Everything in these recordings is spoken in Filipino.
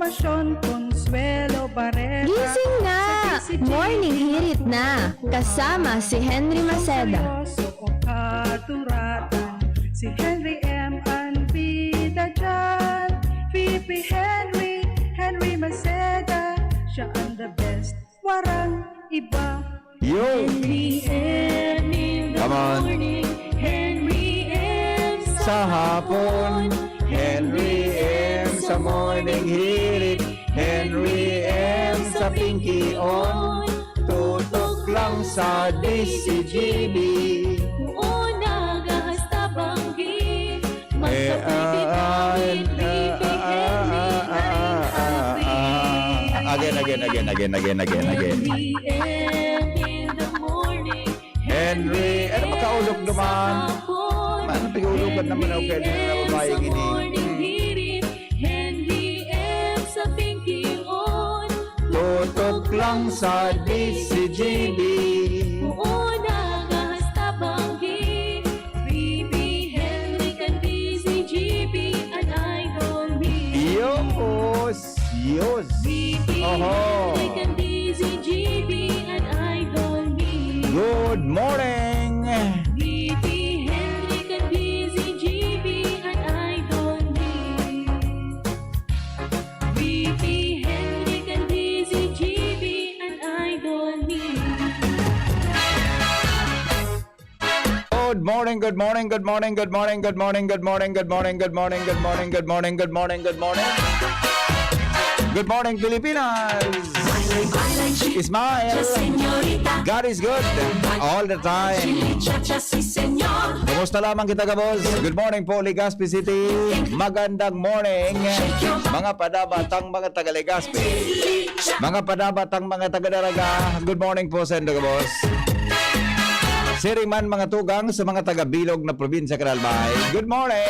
Consolacion, Consuelo Barrera. Gising na! Morning hirit na! Kasama si Henry Maceda. Seryoso o katuratan, si Henry M. Anbida dyan. VP Henry Maceda, siya ang the best, warang iba. Yo! Henry M. in the Come on. morning, Henry M. Sa hapon, Henry M. Sa morning hirit, Henry M. Sa pinky on, tutok lang sa DCGB. Una gahasta banggi, magkapitid Again. Henry M. in the morning, Henry, ano makaulog naman? Ano pag-uulugan naman ako kaya na babae gini? Henry M. sa pinky on, Tutok lang sa DCGB. una gahasta banggi, VP Henry kan DCGB, an idol me. Yos. VP Oho. Henry kan DCGB, an idol me. Good morning. VP Henry kan DCGB, an idol me. VP Henry kan DCGB, an idol me. Good morning. Good morning, Pilipinas. Ismael. God is good all the time. Kumusta lamang kita, kabos? Good morning po, Legazpi City. Magandang morning, mga padabatang mga taga Legazpi. Mga padabatang mga taga Daraga. Good morning po sa inyo, kabos. Siriman mga tugang sa mga taga Bilog na probinsya Canalbay. Good morning,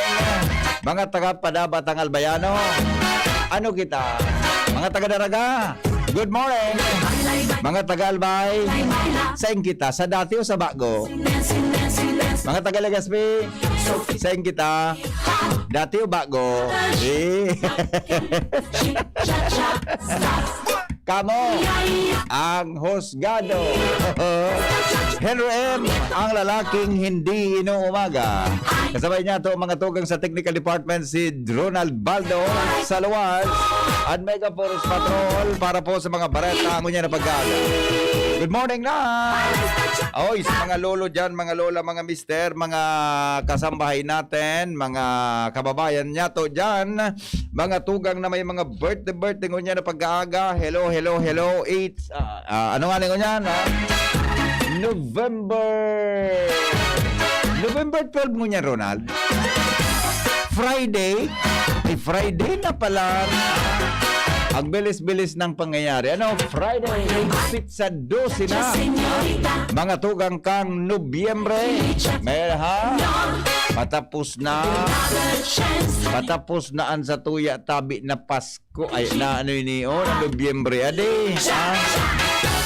mga taga Padabatang Albayano. Ano kita? Mga taga Daraga. Good morning, mga taga Albay. Saan kita? Sa dati o sa bago? Mga taga Legazpi. Saan kita? Dati o bago? Kamo ang husgado. Henry M. ang lalaking hindi inuumaga. Kasabay niya to mga tugang sa technical department si Ronald Baldo Salawas at Mega Force Patrol para po sa mga bareta ang niya na pagkala. Good morning na! Oy, sa mga lolo dyan, mga lola, mga mister, mga kasambahay natin, mga kababayan niya to dyan, mga tugang na may mga birthday niya na pag-aaga. Hello. Ano nga rin niyan? November 12 mo niya, Ronald. Friday na pala. Ang bilis-bilis ng pangyayari. Ano? Friday, pizza 12 na. Mga tugang kang Nobyembre. Merha. Patapos na ang sa tuya tabi na Pasko. Ay, na ano yun na Nobyembre. Ade.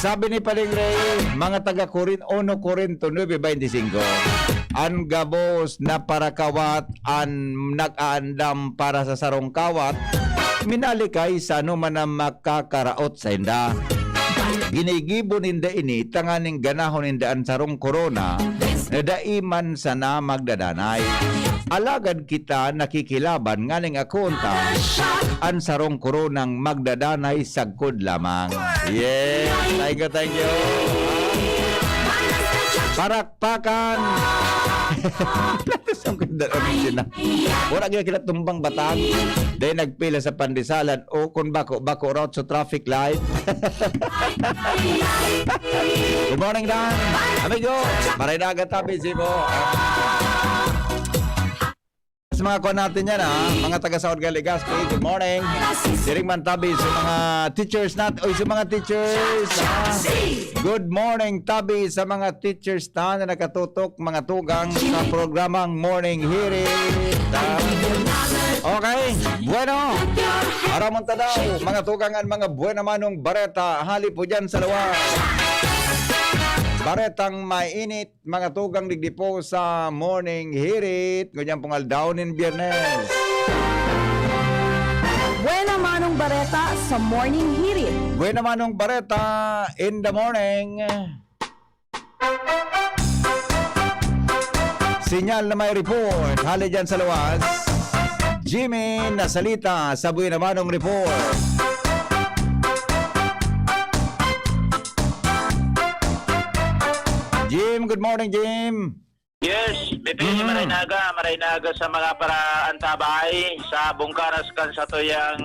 Sabi ni Paling Ray, mga taga Corinto 9:25. Ang gabos na para kawat, ang nag-aandam para sa sarong kawat, minalikay sa ano man ang makakaraot sa inda. Ginigibon inda ini, tanganing ganahon inda ang sarong korona, na daiman sana magdadanay. Alagad kita nakikilaban nganing akunta, ang sarong koronang magdadanay sagkod lamang. Yes, thank you. Parakpakan. Ang ganda namin sila. Wala kaya kita tumbang batang. Dahil nagpila sa pandisalan o kung bako route sa traffic light. Good morning, Dan. Amigo, maray na agad tabi si mo. Sa mga kuha natin yan, mga taga-South Legazpi, good morning. Siring man tabi sa mga teachers natin. Oy, sa mga teachers. Good morning, tabi sa mga teachers na nakatutok, mga tugang sa programang Morning Hearing. Okay, bueno. Aramonta daw, mga tugangan, mga buena manong bareta. Hali po dyan sa luwas. Baretang mainit, mga tugang digdipo sa Morning Hirit. Ganyan pong aldawnin biyernes. Buena manong Bareta sa Morning Hirit. Buena Manong Bareta in the morning. Sinyal na may report. Hali dyan sa luwas. Jimmy nasalita sa Buena Manong report. Jim, good morning, Jim. Yes, bibili marinaga sa mga paraantabay sa bungkaras kan sa tuyang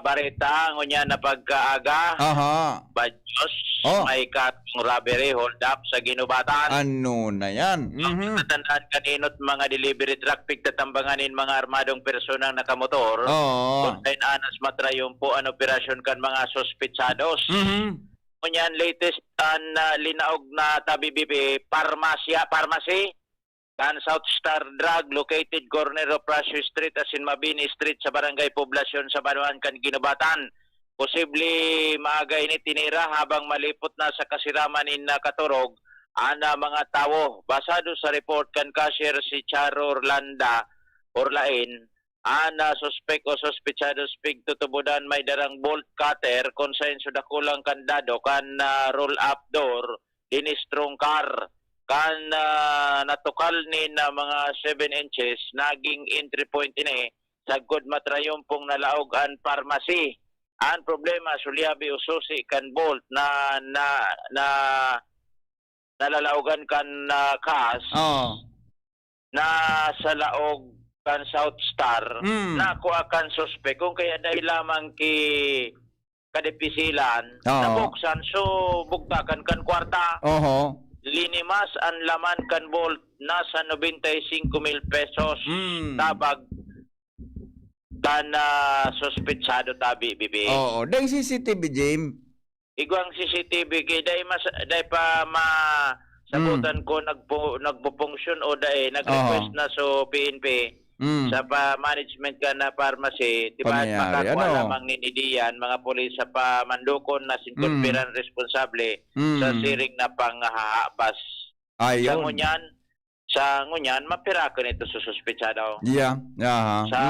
barita ngunya na pagkaaga. Aha. Badyos, Oh. may katong robbery hold up sa ginubatan. Ano na yan? Natandaan kaninot mga delivery truck pigtatambanganin mga armadong personang nakamotor. Oo. Kung anas matrayon po ang operasyon kan mga sospetsados. Kunyan latest linaog na tabi-bibi pharmacy kan South Star Drug located corner of Rasio Street as in Mabini Street sa Barangay Poblasyon sa Banuan kan Ginubatan. Posible maaga ini tinira habang malipot na sa kasiraman in Katurog ana mga tawo. Basado sa report kan cashier si Charo Orlain ana suspek o sospechado spig tutubudan may darang bolt cutter konsain sudah kulang kandado kan roll up door din strong car kan natukal ni na mga 7 inches naging entry point ini sagod matrayon pong nalaog an pharmacy. Ang problema sulyabi ususi kan bolt na nalalaogan kan kas na sa laog kan South Star na ako akan suspect kung kaya dahil lamang kadepisilan nabuksan so bugtakan kan kwarta linimas ang laman kan bolt nasa 95,000 pesos tabag kan sospetsado tabi bibi Dahil CCTV, Jim. igwang CCTV kay dahil pa sabutan ko nagpo-function o dahil nag-request na so PNP sa management ka na pharmacy, di ba makakuha lamang ninidiyan mga polis sa pamandukon na sinkulpiran responsable sa siring na panghahabas. Sa ngunyan, mapira ka nito sa suspetsado. Yeah. Sa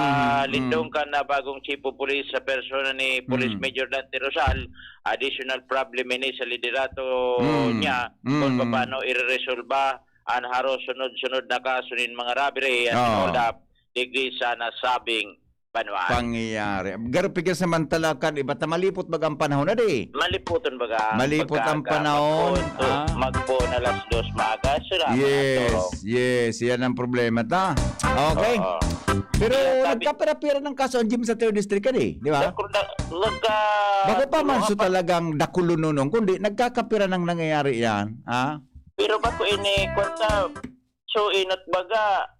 lindong ka na bagong chief of police sa persona ni Police Major Dante Rosal, additional problem ini sa liderato niya kung paano i-resolba ang haros sunod-sunod na kaso ng mga robbery at hold up degree sa nasabing Banuan. Pangyayari. Garapigil samantalakan, iba't malipot bagang panahon na di. Maliputon baga. Malipot ang panahon. Magpo na alas 2 maaga. Yes. Yan ang problema ta. Okay. Pero nagkapira-pira ng kaso ang Jim sa 3rd District ka di ba? Bakit pa man so talagang dakulununong kundi nagkakapira ng nangyayari yan? Pero ba ko ini kwenta so inot baga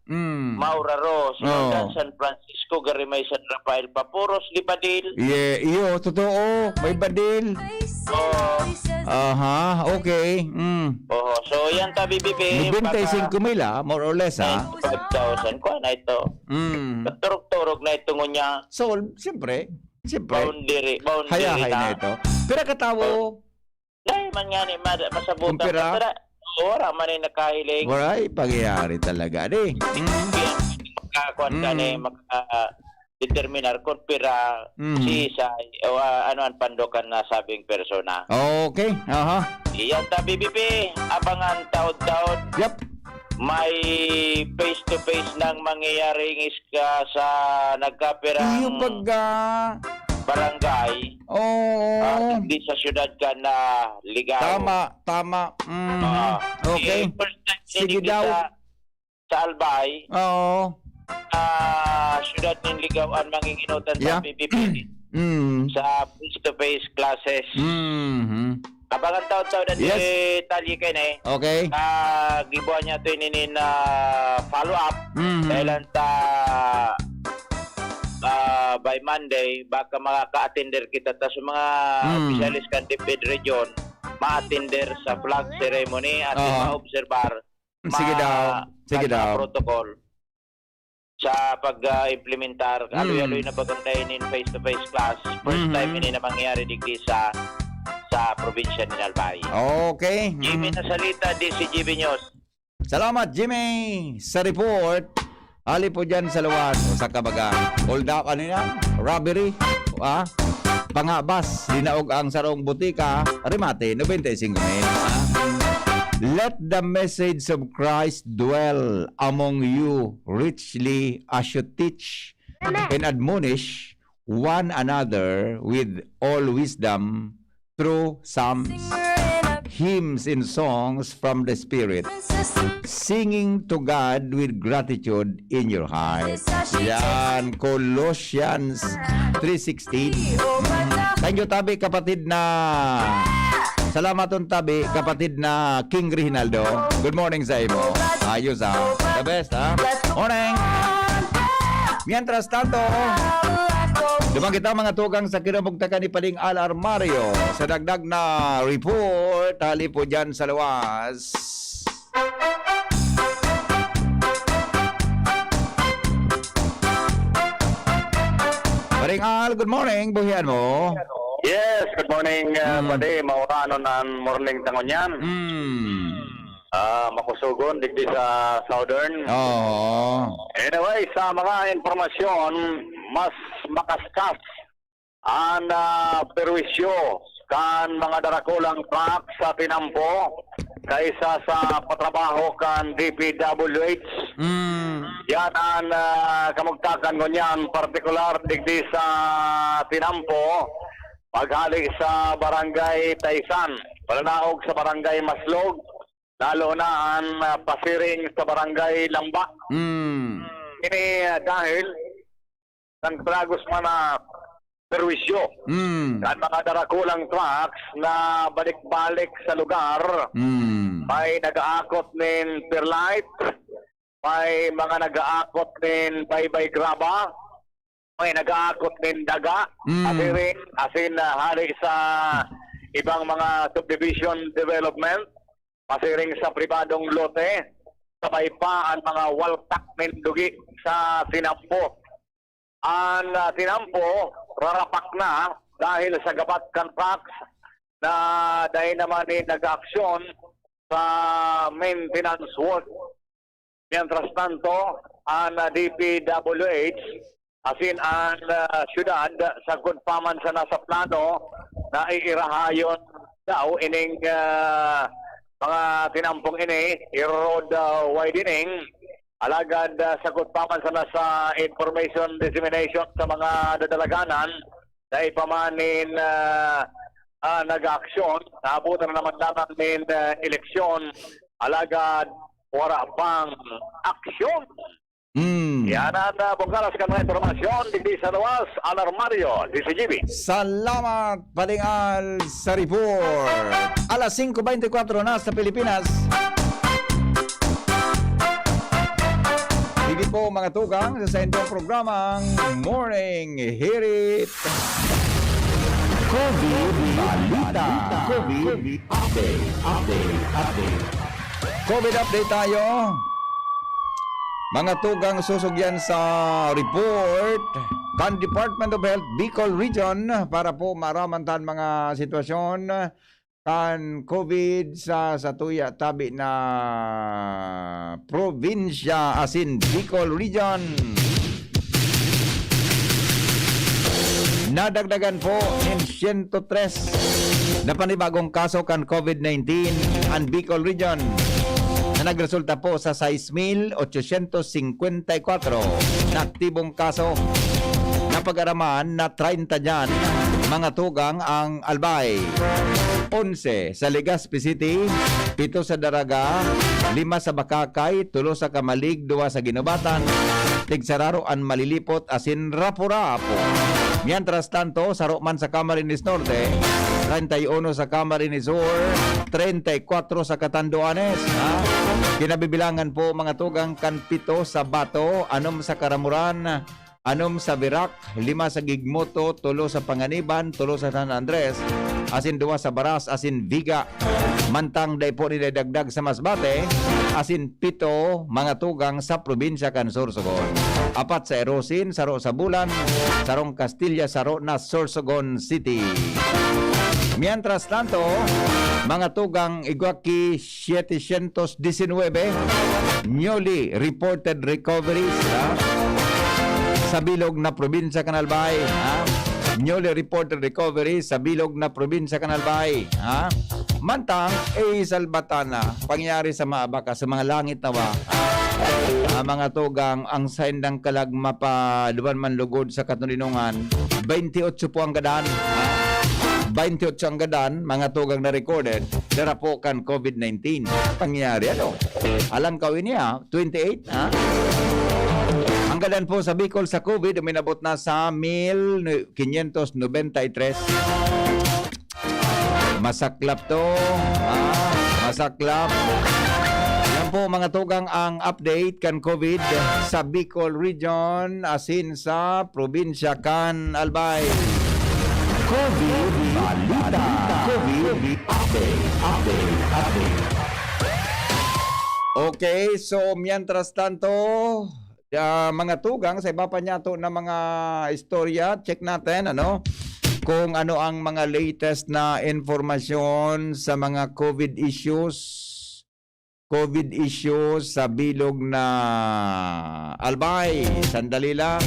Mauraro, San Francisco, Garimay, San Rafael, Papuros, di Badil. Iyo, totoo. May Badil. Okay. So yan tabi bibi. 95,000 more or less, 5,000 ko na ito. Turog-turog na ito ngunya. So, siyempre. Boundary Hayahay na ito. Pero katawo. Dahil man nga ni masabutan. Pero, ora man ay nakahiling. Waray, pangyayari talaga di. Makakuan ka ni determinar kung pira sa ano ang pandokan na sabing persona. Okay. Iyan tabi bibi, abangan taod-taod. Yep. May face-to-face nang mangyayaring iska sa nagkapirang Iyo pagka barangay. Hindi sa syudad ka na ligaw. Tama. Okay. Sige daw. Sa Albay. Syudad ng ligawan manginginutan sa PPP. Sa face-to-face classes. Abangan taon-taon na detalye kayo na Okay. Gibuan niya ito ini na follow-up. Dahil by Monday, baka makaka-attender kita ta sa mga officialis kan Tipid Region, ma-attender sa flag ceremony at ma-observar Sige daw. protocol sa pag-implementar. Aloy-aloy na bagandayin in face-to-face class. First time ini na mangyari di sa probinsya ni Albay. Okay. Jimmy Nasalita, DCGB News. Salamat, Jimmy, sa report. Ali po dyan sa luwas. O sa kabaga. Hold up, ano yan? Robbery. Pangabas. Dinaog ang sarong butika. Remate, 95,000. Let the message of Christ dwell among you richly as you teach and admonish one another with all wisdom through psalms, hymns, and songs from the Spirit, singing to God with gratitude in your heart. Yan, Colossians 3:16. Thank you, tabi, kapatid na... Salamat on tabi, kapatid na King Reginaldo. Good morning sa imo. Ayos ha. The best ha. Morning. Mientras tanto, dumang kita mga tugang sa kinabugtakan ni Paling Alarmario sa dagdag na report. Hali po dyan sa luwas. Paling Al, good morning. Buhian mo. Yes, good morning, pwede. Maurano na morning tangon yan. Makusugon, digdi sa Southern. Oo. Anyway, sa mga informasyon, mas makaskas ang perwisyo kan mga darakulang truck sa Tinampo kaysa sa patrabaho kan DPWH. Yan ang kamugtakan ko niyan, partikular digdi sa Tinampo, maghali sa Barangay Taysan, palanaog sa Barangay Maslog, lalo na ang pasiring sa Barangay Lamba. Ini dahil ng tragos man na perwisyo kan mga darakulang trucks na balik-balik sa lugar. May nag-aakot nin perlite, may mga nag-aakot nin baybay graba, may nag-aakot nin daga, asin hari sa ibang mga subdivision development, pasiring sa pribadong lote, sabay pa ang mga waltak nin dugi sa Tinampo. Ang Tinampo, rarapak na dahil sa gabat kan trucks na dahil naman nag-aksyon sa maintenance work. Mientras tanto, ang DPWH, asin ang syudad, sagod pa man sa nasa plano na iirahayon daw ining mga Tinampong ini, i-road widening, alagad sagot pa man sa nasa information dissemination sa mga dadalaganan na ipamanin nag-aksyon. Naabutan na naman naman ng eleksyon, alagad wala pang aksyon. Yan ang bungkalas ka mga informasyon digdi sa luwas, Alarmario, DCGB. Salamat, Paling Al, sa report. Alas 5:24 na sa Pilipinas. Hindi po mga tugang sa intong programang Morning Hirit. COVID Balita. COVID Update. COVID update tayo. Mga tugang susugyan sa report kan Department of Health Bicol Region para po maramantan mga sitwasyon kan COVID sa tuya tabi na probinsya asin Bicol Region. Nadagdagan po in 103 na panibagong kaso kan COVID-19 ang Bicol Region. Na nagresulta po sa 6,854 na aktibong kaso. Napag-araman na 30 dyan mga tugang ang Albay. 11 sa Legazpi City, 7 sa Daraga, 5 sa Bakakay, 3 sa Kamalig, 2 sa Ginobatan, Tigsararo ang Malilipot asin Rapu-Rapo. Mientras tanto, sa Roman sa Camarines Norte, 31 sa Camarines Sur, 34 sa Catanduanes. Kinabibilangan po mga tugang kan 7 sa Bato, 6 sa Karamuran, 6 sa Virac, 5 sa Gigmoto, 3 sa Panganiban, 3 sa San Andres, asin 2 sa Baras, asin Viga. Mantang day po nilagdag sa Masbate, asin 7 mga tugang sa probinsya kan Sorsogon. 4 sa Erosin, saro sa Bulan, sarong Castilla, saro na Sorsogon City. Mientras tanto, mga tugang Iguaki 719 newly reported recoveries sa bilog na probinsya Canalbay. Newly reported recoveries sa bilog na probinsya Canalbay. Mantang, Salbatana, pangyari sa Maabaka, sa mga langit nawa. Mga tugang, ang saindang kalagma pa luban man lugod sa katulinungan, 28 po ang gadaan. 28 ang gadaan, mga tugang na recorded, narapokan COVID-19. Pangyari, ano? Alang kawin niya, 28, Ang gadaan po sa Bicol sa COVID, uminabot na sa 1,593. Masaklap to. Masaklap. Yan po mga tugang ang update kan COVID sa Bicol Region asin sa probinsya kan Albay. COVID Balita. COVID Update. Okay, so mientras tanto, mga tugang sa iba pa niya to na mga istorya, check natin kung ano ang mga latest na informasyon sa mga COVID issues sa bilog na Albay. Sandali lang.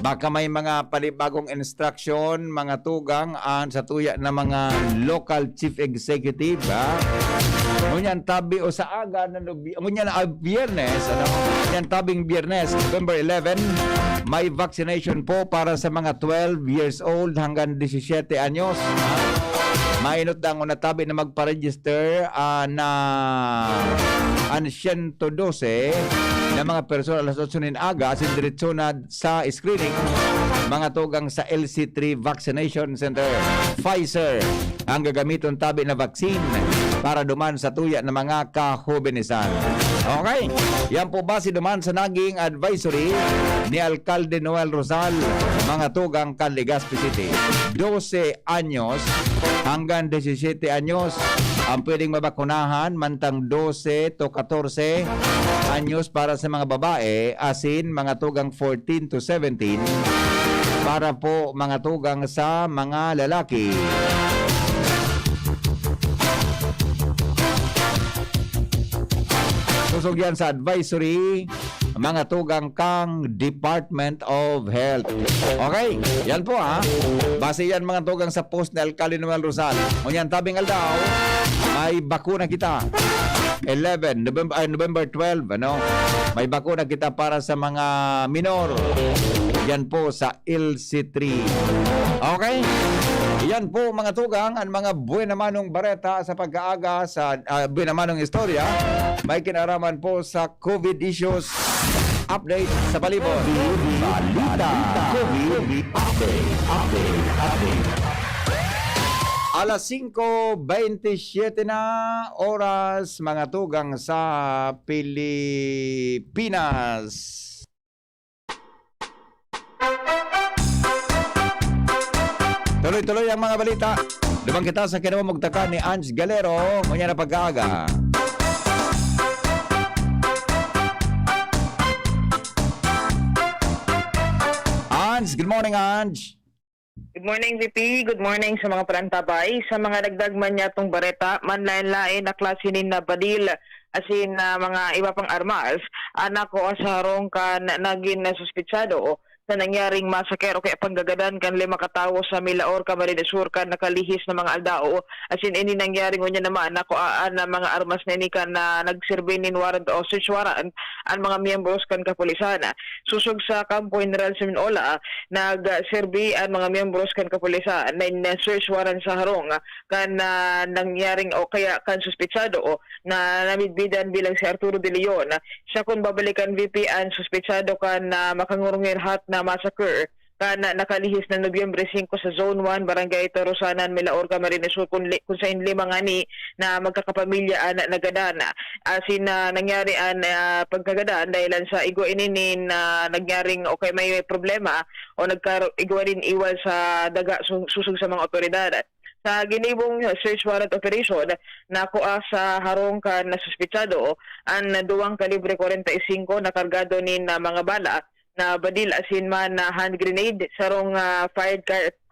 Baka may mga palibagong instruction, mga tugang sa tuya na mga local chief executive. Ngunyan tabi o sa aga na ngunyan Biyernes, ngunyan tabing Biyernes, November 11, may vaccination po para sa mga 12 years old hanggang 17 anyos. Mainot lang na tabi na magpa-register na 112 na mga persona alas 8 nin aga asin diretso na sa screening mga tugang sa LC3 Vaccination Center. Pfizer ang gagamiton tabi na vaccine para duman sa tuya ng mga kahubenisan. Okay, yan po base duman sa naging advisory ni Alcalde Noel Rosal, mga tugang kan Legazpi City. 12 anyos hanggang 17 anyos ang pwedeng mabakunahan, mantang 12 to 14 anyos para sa mga babae, asin mga tugang 14 to 17 para po mga tugang sa mga lalaki. Susog yan sa advisory mga tugang kang Department of Health. Okay, yan po base yan mga tugang sa post ni Alcalde Noel Rosal. Ngunyan tabing aldaw, may bakuna kita. 11, November 12, may bakuna kita para sa mga minor. Yan po sa LC3. Okay? Yan po mga tugang, ang mga buenamanong bareta sa pag-aaga sa buenamanong istorya. May kinaraman po sa COVID issues. Update sa palibot. Balita. COVID Update. Alas 5:27 na oras mga tugang sa Pilipinas. Tuloy-tuloy ang mga balita. Lumang kita sa kinawamugtaka ni Ange Galero. Ngunya na pag-aaga. Ange, good morning Ange. Good morning, VP. Good morning sa mga parantabay. Sa mga dagdag man yatong bareta, manlain-lain na klase ni na badil asin mga iba pang armas, anak ko asarong kan naging nasuspitsado sa nangyaring masaker o kaya panggagadan kan 5 katawo sa Milaor, Camarines Sur kan nakalihis na mga aldao. Asin ini nangyaring unya naman nakuaan na mga armas na ini kan na nagserve nin warrant o search warrant ang mga miyembros kan kapulisan. Susog sa Campo General Seminola, nagserve ang mga miyembros kan kapulisan na search warrant sa harong kan nangyaring o kaya kan suspitsado na namidbidan bilang si Arturo De Leon. Siya kung babalikan VP ang suspitsado kan makangurungir hat na massacre kana nakalihis na Nobyembre 5 sa Zone 1, Barangay Tarusanan, Milaor, Camarines Sur kung sa inlima nga ni na magkakapamilya na nagadana. Asin nangyari ang pagkagadaan dahil sa igwa ininin na nangyaring okay may problema o igwa rin iwal sa daga susog sa mga otoridad. Sa ginibong search warrant operation, nakuha sa harong kan na suspitsado ang 2 kalibre 45 na kargado ni mga bala na badil asin man na hand grenade sarong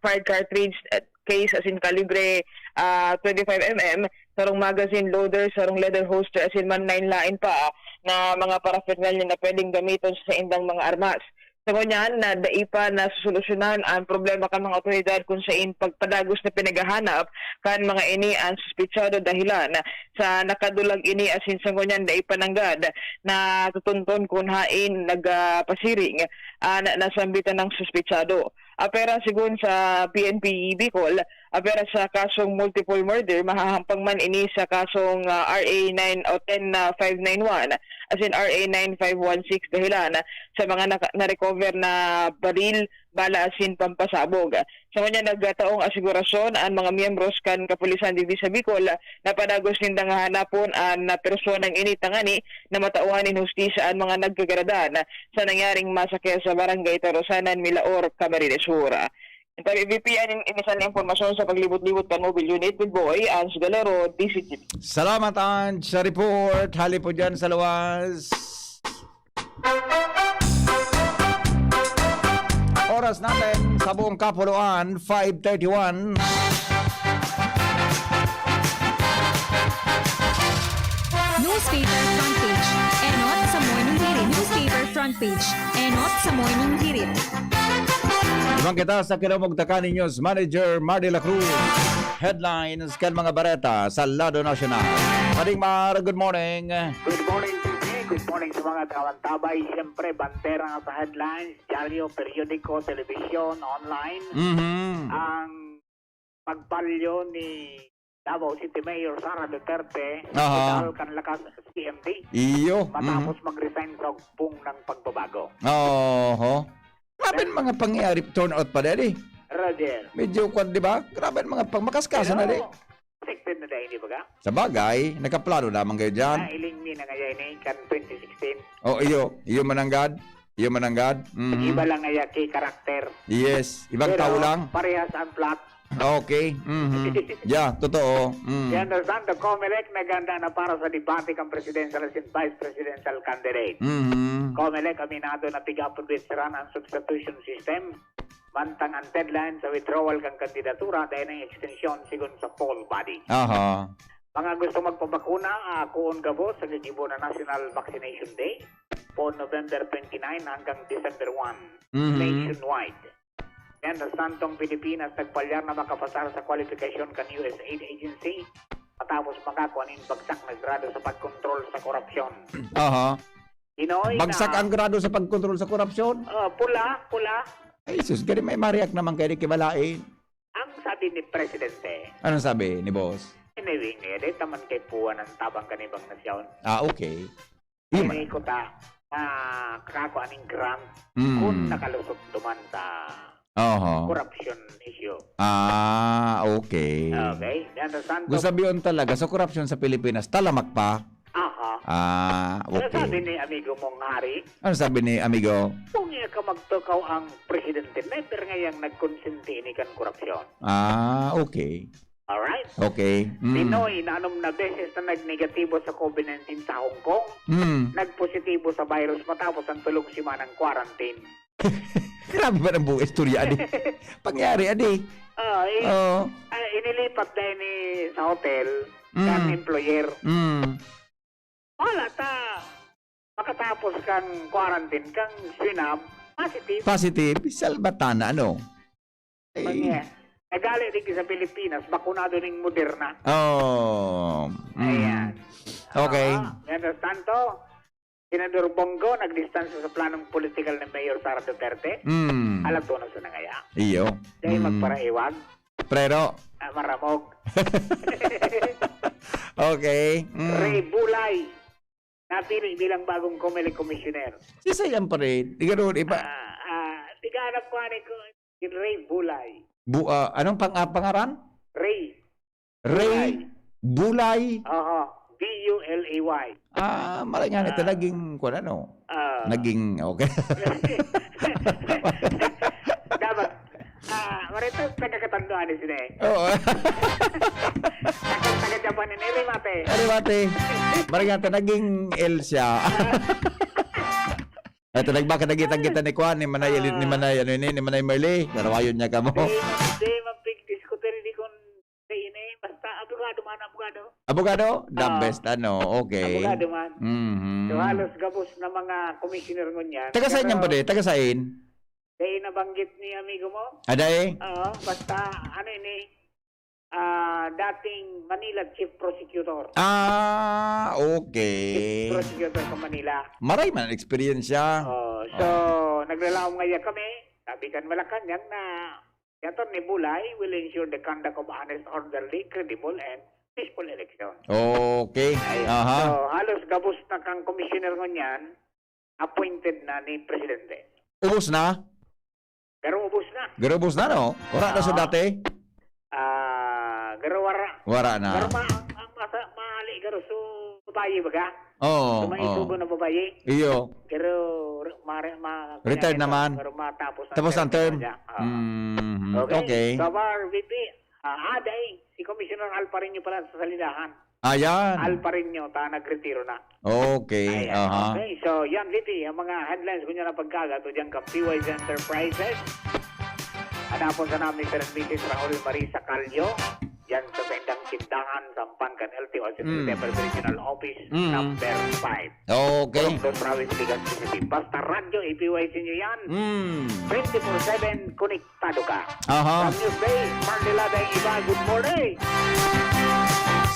fired cartridge case as in calibre 25mm, sarong magazine loader, sarong leather holster as in man 9 lain pa na mga paraphernalia na pwedeng gamiton sa indang mga armas. Sa ngunyan, na daipa na susolusyonan ang problema kan mga otoridad kung saan pagpadagos na pinagahanap kan mga ini ang suspitsado dahilan sa nakadulag ini asin sa ngunyan daipa nanggad na tutunton kung hain nagpasiring na nasambitan ng suspitsado. Apera sigun sa PNP Bicol, apera sa kasong multiple murder, mahahampang man ini sa kasong RA 9 o 10591 as in RA 9516 dahilan sa mga na-recover na baril, bala asin pampasabog. Sa kanya nagtaong asigurasyon ang mga miyembros kan Kapulisan Dili sa Bicol na padagos nindang hanapon ang na personang initangani na matauhan in hustisya ang mga nagkagaradan sa nangyaring masakya sa Barangay Tarosanan, Milaor, Camarines Sur. Ito VP ang inisan na impormasyon sa paglibot-libot kan mobile unit with Boy Ans Galero, DCTV. Salamat Ange sa report. Hali po dyan sa luwas. Oras natin sa buong kapuluan, 5:31. Newspaper front page. Enot sa morning hirit. Newspaper front page. Enot sa morning hirit. Ibang kita sa kinamugtakan News Manager Mardy La Cruz. Headlines kan mga bareta sa Lado Nacional. Pading Mar, good morning. Good morning, TV. Good morning sa mga kawantabay. Siyempre, bantera nga sa headlines, dyaryo, periodiko, telebisyon, online. Ang pagpalyo ni Davao City Mayor Sara Duterte dahil kan lakas CMD Iyo. matapos mag-resign sa pung ng pagbabago. Oho. Grabe ang mga pangyayari turnout pa dali. Roger. Medyo kwan, di ba? Grabe ang mga pangmakaskasa na di. Expected na dahil, di ba ka? Sa bagay, nakaplano lamang kayo dyan. Nailing ni na ngayon ni kan 2016. Oh, iyo mananggad. Iyo mananggad. Iba lang ngaya kay karakter. Yes, ibang Pero tao lang. parehas ang plot. Okay. Yeah, totoo. You understand, the COMELEC naganda na para sa debate kang presidential and vice presidential candidate. COMELEC aminado na piga-produceran ang substitution system, mantang ang deadline sa withdrawal kang kandidatura dahil ng extension sigon sa poll body. Aha. Mga gusto magpabakuna, kuon gabo sa gigibo na National Vaccination Day po November 29 hanggang December 1 nationwide. And the Santong Pilipinas nagpalyar na makapasar sa qualification kan USAID agency matapos makakuha ng bagsak na grado sa pagkontrol sa korupsyon. Aha. Pinoy Bagsak ang grado sa pagkontrol sa korupsyon. pula. Ay, sus, gani may mariak naman kayo ni Kibalain. Ang sabi ni Presidente, Anong sabi ni boss? inawing niya, taman kay puwan ng tabang kanibang nasyon. Ah, okay. Iyo man. Ini ko ta, kakakuha ng grant Mm. kung nakalusot duman sa Oho. corruption issue. Ah, okay. Okay? Yan ang santo. Gusto sabihin talaga, sa korupsyon sa Pilipinas, talamak pa. Aha. Ah, Ano sabi okay. ni amigo mong hari? Ano sabi ni amigo? Kung iya ka magtukaw ang presidente, never ngayang nagkonsinti ni kan korupsyon. Ah, okay. Alright? Okay. Pinoy na anom na beses na nagnegatibo sa COVID-19 sa Hong Kong, nagpositibo sa virus matapos ang tulong simanang quarantine. Grabe ba ng buong istorya, adi? Pangyari, adi. Oo. Inilipat dahil ni sa hotel, kan employer. Wala ta. Makatapos kang quarantine, kang swinab, positive. Positive, salbatana, ano? Nagali din sa Pilipinas, bakunado ng Moderna. Oh. Ayan. Okay. Understand to? Senador Bongo, nagdistansya sa planong political ng Mayor Sara Duterte. Alam to na sa nangaya. Iyo. Dahil magparaiwag, Pero, maramog. okay. Ray Bulay, napili bilang bagong COMELEC commissioner. Sisayang pa rin. Di ganoon, iba. Tiganap ko ko, Ray Bulay. Anong pangaran? Ray. Ray Bulay. B-U-L-A-Y. Malay nga nito, naging, kung ano, naging, okay. Dapat, marito, nagkakatanduan ni sila eh. Oo. Taga-Japan ni Rimate. Ano ba, te? Malay nga nito, naging L siya. Ito nagbaka nagitang-kita ni Kwan ni Manay ni Manay Merly. Narawayon niya ka mo. Di mapig-diskutir di kon sa ini. Basta abogado man, abogado. Abogado? The Ah. best okay. Abogado man. Mhm. So halos gabos na mga commissioner ngunyan. Taga saan yan pa de? Taga saan? Dahil nabanggit ni amigo mo. Aday? Oo, basta ano ini, dating Manila Chief Prosecutor. Okay. Chief Prosecutor sa Manila. Maray man ang experience siya. So, naglalaong ngayon kami. Sabi kan Malacanang na Senator Nebulay will ensure the conduct of honest, orderly, credible, and peaceful election. Okay. Ay, Aha. So, halos gabos na kang commissioner ngunyan, appointed na ni Presidente. Ubus na? Pero ubos na. Garubos na no? Wala na sa dati? Pero wara. Wala na. Pero ang mahali garo so babayi baga. Oo. Sumaisugo na babayi. Iyo. Pero Retired naman. Pero matapos Tapos ang term. niya. Mhm. Okay. Okay. So, our VP, Aday, si Commissioner Alparinyo pala sa salidahan. Ayan. Alparinyo, nagretiro na. Okay. Ayan. Aha. Okay, so yan VP, ang mga headlines kunya na pagkaga to diyan kang PYZ Enterprises. Hanapon sa namin Sir Mrs. Raul Marisa Calyo. Yan sa Bendang Tindahan, Sampangan, LTO, September Regional Office, number 5. Okay. Los Rawis, Ligas, City. Basta radyo, ipiwaisin nyo yan. 24/7, konektado ka. Aha. Sa Newsday, Marnila Day Iba, good morning.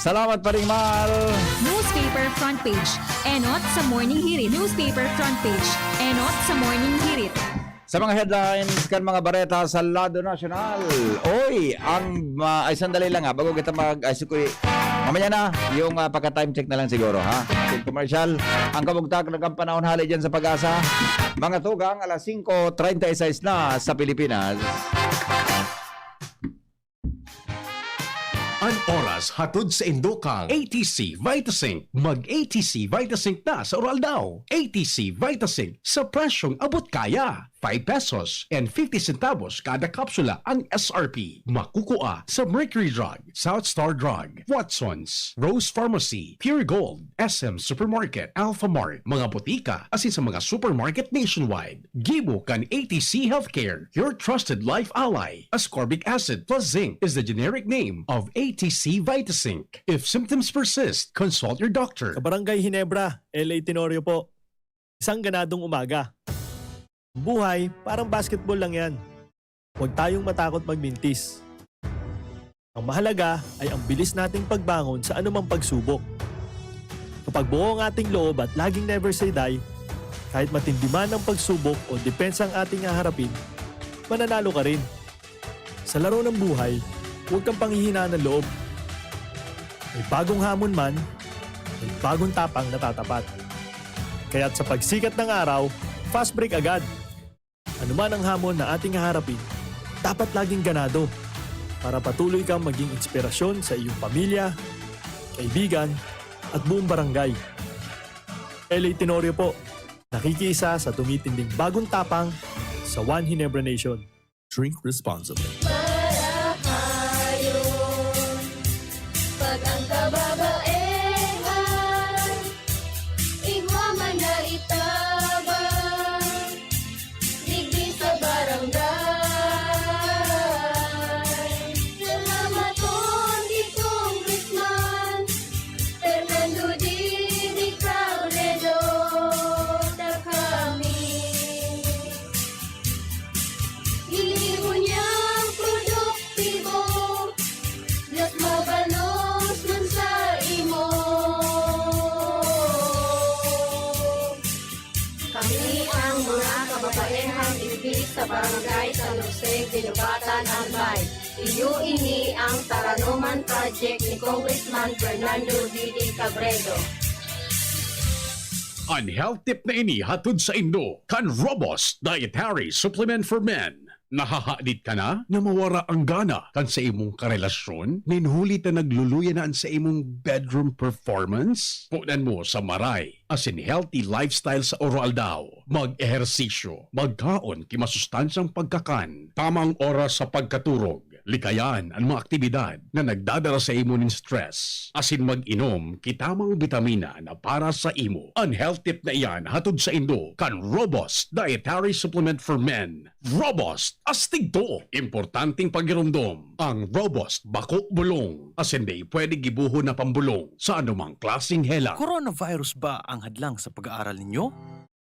Salamat pa rin, Mal. Newspaper front page. Enot sa Morning Hirit. Newspaper front page. Enot sa Morning Hirit. Sa mga headlines kan mga bareta sa lado nasyonal. Oy, ay sandali lang bago kita mamaya na yung pagka-time check na lang siguro ha. Yung commercial, ang kabugtag ng panahon hali dyan sa Pag-asa. Mga tugang alas 5:36 na sa Pilipinas. Ang oras hatod sa Indokang ATC Vitasync. Mag-ATC Vitasync na sa oral daw. ATC Vitasync sa presyong abot kaya. 5 pesos and 50 centavos kada kapsula ang SRP. Makukuha sa Mercury Drug, South Star Drug, Watson's, Rose Pharmacy, Pure Gold, SM Supermarket, Alpha Mart, mga botika, asin sa mga supermarket nationwide. Gibo kan ATC Healthcare, your trusted life ally. Ascorbic acid plus zinc is the generic name of ATC Vitasync. If symptoms persist, consult your doctor. Sa Barangay Hinebra, LA Tenorio po. Isang ganadong umaga. Buhay, parang basketball lang yan. Huwag tayong matakot magmintis. Ang mahalaga ay ang bilis nating pagbangon sa anumang pagsubok. Kapag buo ang ating loob at laging never say die, kahit matindi man ang pagsubok o depensa ang ating haharapin, mananalo ka rin. Sa laro ng buhay, huwag kang panghihinaan ng loob. May bagong hamon man, may bagong tapang na tatapat. Kaya't sa pagsikat ng araw, fast break agad. Ano man ang hamon na ating haharapin, dapat laging ganado para patuloy kang maging inspirasyon sa iyong pamilya, kaibigan, at buong barangay. LA Tenorio po, nakikiisa sa tumitinding bagong tapang sa One Hinebra Nation. Drink responsibly. Pag ang kababaehan, igwa man na itabang, digdi sa barangay. Salamat po ni Congressman Fernando Dini Cabredo na kami. Iliho niyang produktibo, Diyos mabalos man sa imo. Kami ang mga kababaehang ibig sa barangay San Jose, Dinubatan, Albay. Iyo ini ang Taranuman Project ni Congressman Fernando Didi Cabredo. Ang health tip na ini hatod sa Indo, kan Robust Dietary Supplement for Men. Nahahalit ka na na mawara ang gana kan sa imong karelasyon? Ninhulit na nagluluyaan sa imong bedroom performance? Punan mo sa maray, as in healthy lifestyle sa oral daw. Mag-ehersisyo, magkaon kimasustansyang pagkakan, tamang oras sa pagkaturog, Likayan ang mga aktibidad na nagdadala sa imo ng stress. Asin mag-inom kitamang bitamina na para sa imo. Ang health tip na iyan hatod sa Indo kan Robust Dietary Supplement for Men. Robust, astig to. Importanteng pagirumdom. Ang Robust bako bulong. Asin di pwede gibuho na pambulong sa anumang klaseng helang. Coronavirus ba ang hadlang sa pag-aaral ninyo?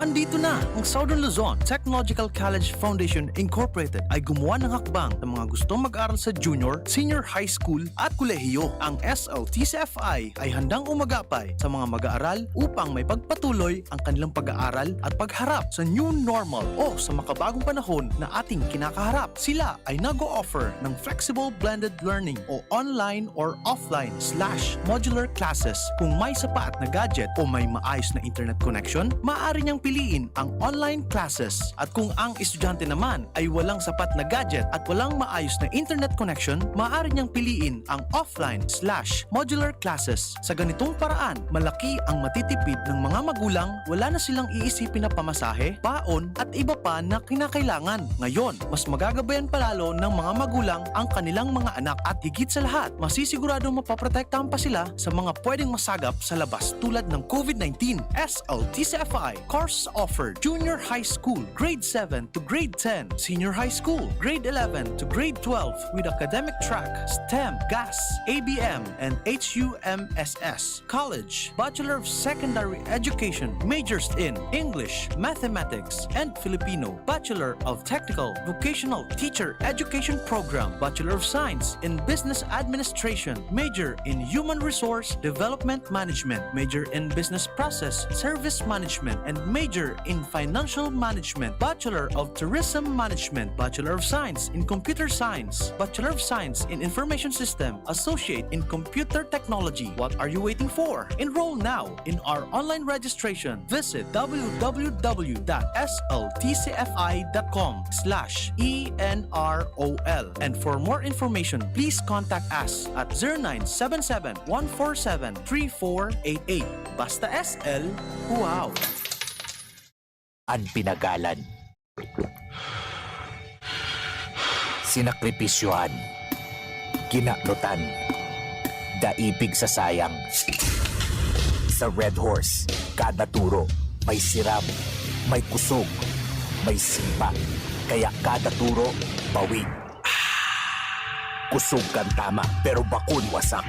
Andito na ang Southern Luzon Technological College Foundation Incorporated ay gumawa ng hakbang sa mga gustong mag-aral sa junior, senior high school at kolehiyo. Ang SLTCFI ay handang umagapay sa mga mag-aaral upang may pagpatuloy ang kanilang pag-aaral at pagharap sa new normal o sa makabagong panahon na ating kinakaharap. Sila ay nag-o-offer ng flexible blended learning o online or offline/modular classes. Kung may sapat na gadget o may maayos na internet connection, maaari niyang piliin ang online classes. At kung ang estudyante naman ay walang sapat na gadget at walang maayos na internet connection, maaari niyang piliin ang offline/modular classes. Sa ganitong paraan, malaki ang matitipid ng mga magulang, wala na silang iisipin na pamasahe, baon at iba pa na kinakailangan. Ngayon, mas magagabayan palalo ng mga magulang ang kanilang mga anak at higit sa lahat, masisiguradong mapaprotektahan pa sila sa mga pwedeng masagap sa labas tulad ng COVID-19. SLTCFI course offered junior high school, grade 7 to grade 10, senior high school, grade 11 to grade 12 with academic track, STEM, GAS, ABM, and HUMSS. College, Bachelor of Secondary Education, majors in English, Mathematics, and Filipino. Bachelor of Technical Vocational Teacher Education Program, Bachelor of Science in Business Administration, major in Human Resource Development Management, major in Business Process Service Management, and major in Financial Management, Bachelor of Tourism Management, Bachelor of Science in Computer Science, Bachelor of Science in Information System, Associate in Computer Technology. What are you waiting for? Enroll now in our online registration. Visit www.sltcfi.com/ENROL. And for more information, please contact us at 0977-147-3488. Basta SL, wow! Ang pinagalan, sinakripisyohan, kinaklutan, daipig sa sayang. Sa Red Horse, kada turo, may siram, may kusog, may simpa. Kaya kada turo, bawi. Kusog kang tama, pero bakun wasak.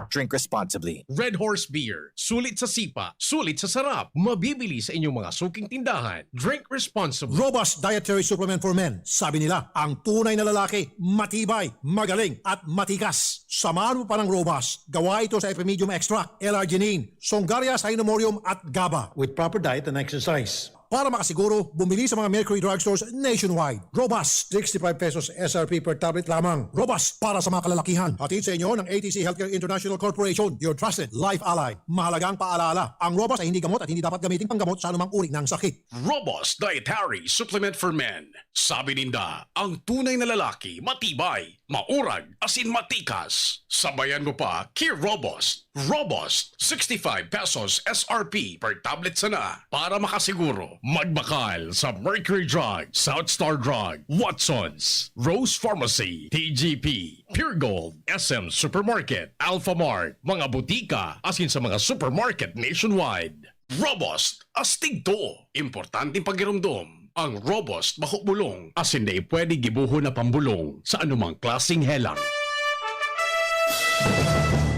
Drink responsibly. Red Horse Beer. Sulit sa sipa, sulit sa sarap. Mabibili sa inyong mga suking tindahan. Drink responsibly. Robust Dietary Supplement for Men. Sabi nila, ang tunay na lalaki, matibay, magaling, at matikas. Samahan mo pa ng Robust. Gawa ito sa Epimedium Extract, L-arginine, Songaria Cynomorium at GABA. With proper diet and exercise. Para makasiguro, bumili sa mga Mercury Drugstores nationwide. Robust, 65 pesos SRP per tablet lamang. Robust para sa mga kalalakihan. Hatid sa inyo ng ATC Healthcare International Corporation, your trusted life ally. Mahalagang paalala, ang Robust ay hindi gamot at hindi dapat gamitin panggamot sa anumang uri ng sakit. Robust Dietary Supplement for Men. Sabi ninda, ang tunay na lalaki, matibay, maurag, asin matikas. Sabayan mo pa, Key Robust. Robust, 65 pesos SRP per tablet sana. Para makasiguro, magbakal sa Mercury Drug, South Star Drug, Watsons, Rose Pharmacy, TGP, Pure Gold, SM Supermarket, Alpha Mart, mga butika, asin sa mga supermarket nationwide. Robust, astig to. Importanteng pagirumdom. Ang Robust makubulong, asin na pwede gibuho na pambulong sa anumang klaseng helang.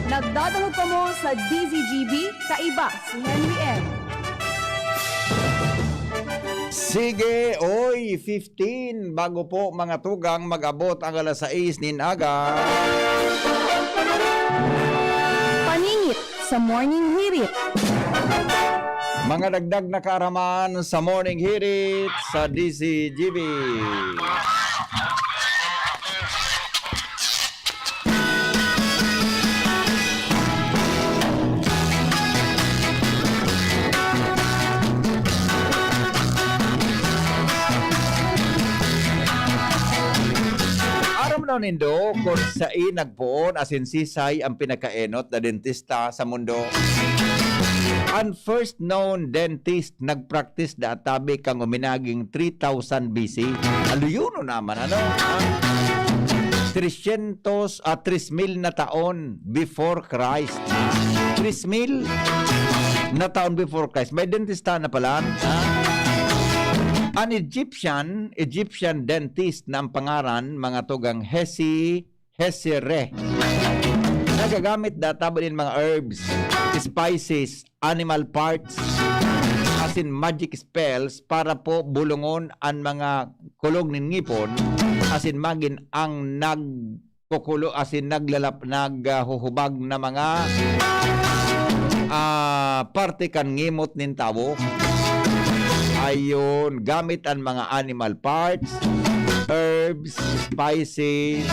Nagdadalo pa mo sa DZGB, kaiba si Henry M. Sige, oy, 15 bago po mga tugang mag-abot ang alas 6 ninaga. Paningit sa Morning Hirit. Mga dagdag na kaaraman sa Morning Hirit sa DCGB. Aram na nindo kung saan nagpuon asin sisay ang pinakaenot na dentista sa mundo. Ang first known dentist nagpractice da tabi kang uminaging 3000 BC. Aluyuno naman ano? 3,000 na taon before Christ. 3,000 na taon before Christ. May dentista na pala. An Egyptian dentist na ang pangaran mga tugang Hesire. Nagagamit data din mga herbs, spices, animal parts, as in magic spells para po bulungon ang mga kulog ng ngipon, as in magin ang nagkukulo, as in naghuhubag na mga parte kan ngimot nin tao. Ayun, gamit ang mga animal parts, herbs, spices,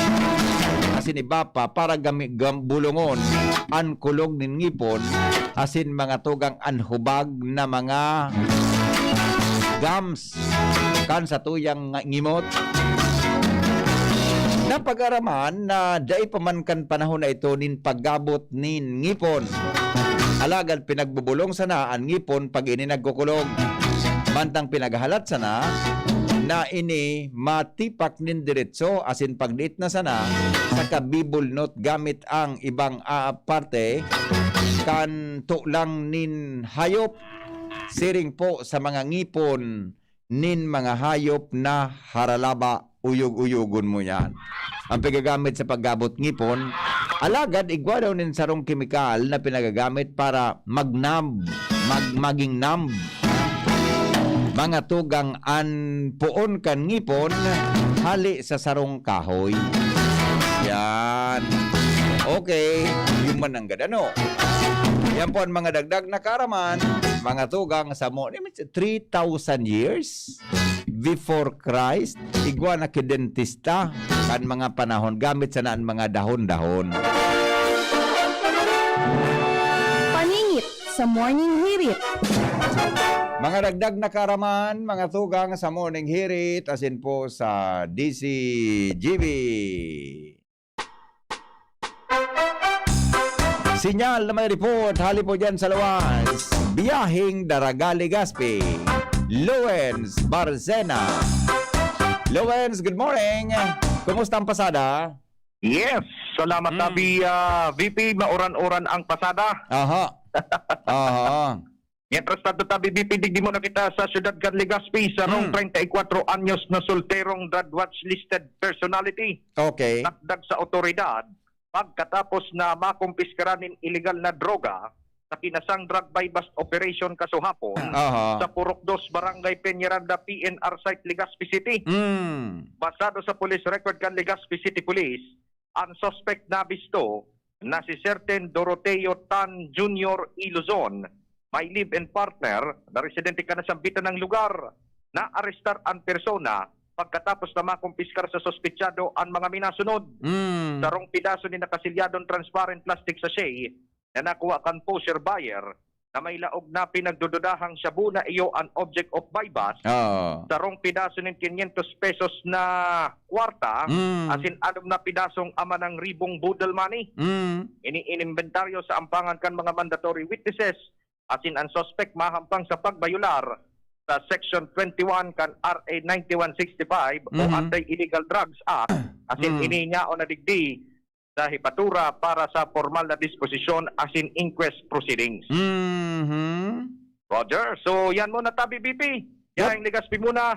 asin iba pa para bulungon ang kulog ng ngipon, asin mga tugang anhubag na mga gums kan sa tuyang ngimot. Napag-araman na dai pamankan panahon na ito nin paggabot nin ngipon. Alagad pinagbubulong sana ang ngipon pag ini nagkukulog. Mantang pinaghalat sana na ini matipak nin diretso asin pagdiit na sana sa kabibulnot gamit ang ibang parte kan tulang nin hayop siring po sa mga ngipon nin mga hayop na haralaba uyog-uyogon mo yan. Ang pagagamit sa paggabot ngipon, alagad igwa daw nin sarong kemikal na pinagagamit para maging numb mga tugang an puon kan ngipon hali sa sarong kahoy. Yan. Okay, yung mananggad ano. Yan po ang mga dagdag na karaman, mga tugang sa mo 3,000 years before Christ, igwa na kidentista kan mga panahon gamit sa naan mga dahon-dahon. Paningit sa Morning Hirit. Mga dagdag na karaman, mga tugang sa Morning Hirit, asin po sa DCGB. Sinyal na may report, hali po dyan sa Luwas. Biyahing Daraga-Legazpi. Lowens Barzena. Lowens, good morning. Kumusta ang pasada? Yes, salamat tabi VP, mauran-uran ang pasada. Aha. Aha. Mientras tanto tabi VP, digdi mo na kita sa Ciudad Legazpi sa rong 34 anyos na solterong drug watch listed personality. Okay. Nakdag sa otoridad pagkatapos na makumpiskaranin illegal na droga sa kinasang drug buy bust operation kasuhapon sa Purok 2 Barangay Peñaranda PNR site Legazpi City. Basado sa police record kan Legazpi City Police, ang suspect na bisto na si Certain Doroteo Tan Jr. Iluzon, may live-in partner na residente ka na sa bitan ng lugar, na arestar ang persona pagkatapos na makumpiskar sa sospechado ang mga minasunod. Sarong pidaso ni nakasilyadong transparent plastic sachet na nakuha kan pusher buyer na may laog na pinagdududahang shabu na iyo an object of buy bust. Sarong pidaso ng 500 pesos na kwarta, asin anong na pidasong ama ng ribong budol money. Ini-inventaryo sa ampangan kan mga mandatory witnesses, asin ang suspect mahampang sa pagbayular sa Section 21 kan RA 9165 o Anti-Illegal Drugs Act, asin ini niya o nadigdi sa hipatura para sa formal na disposisyon asin inquest proceedings. Roger, so yan muna tabi BP. Yan Legazpi muna.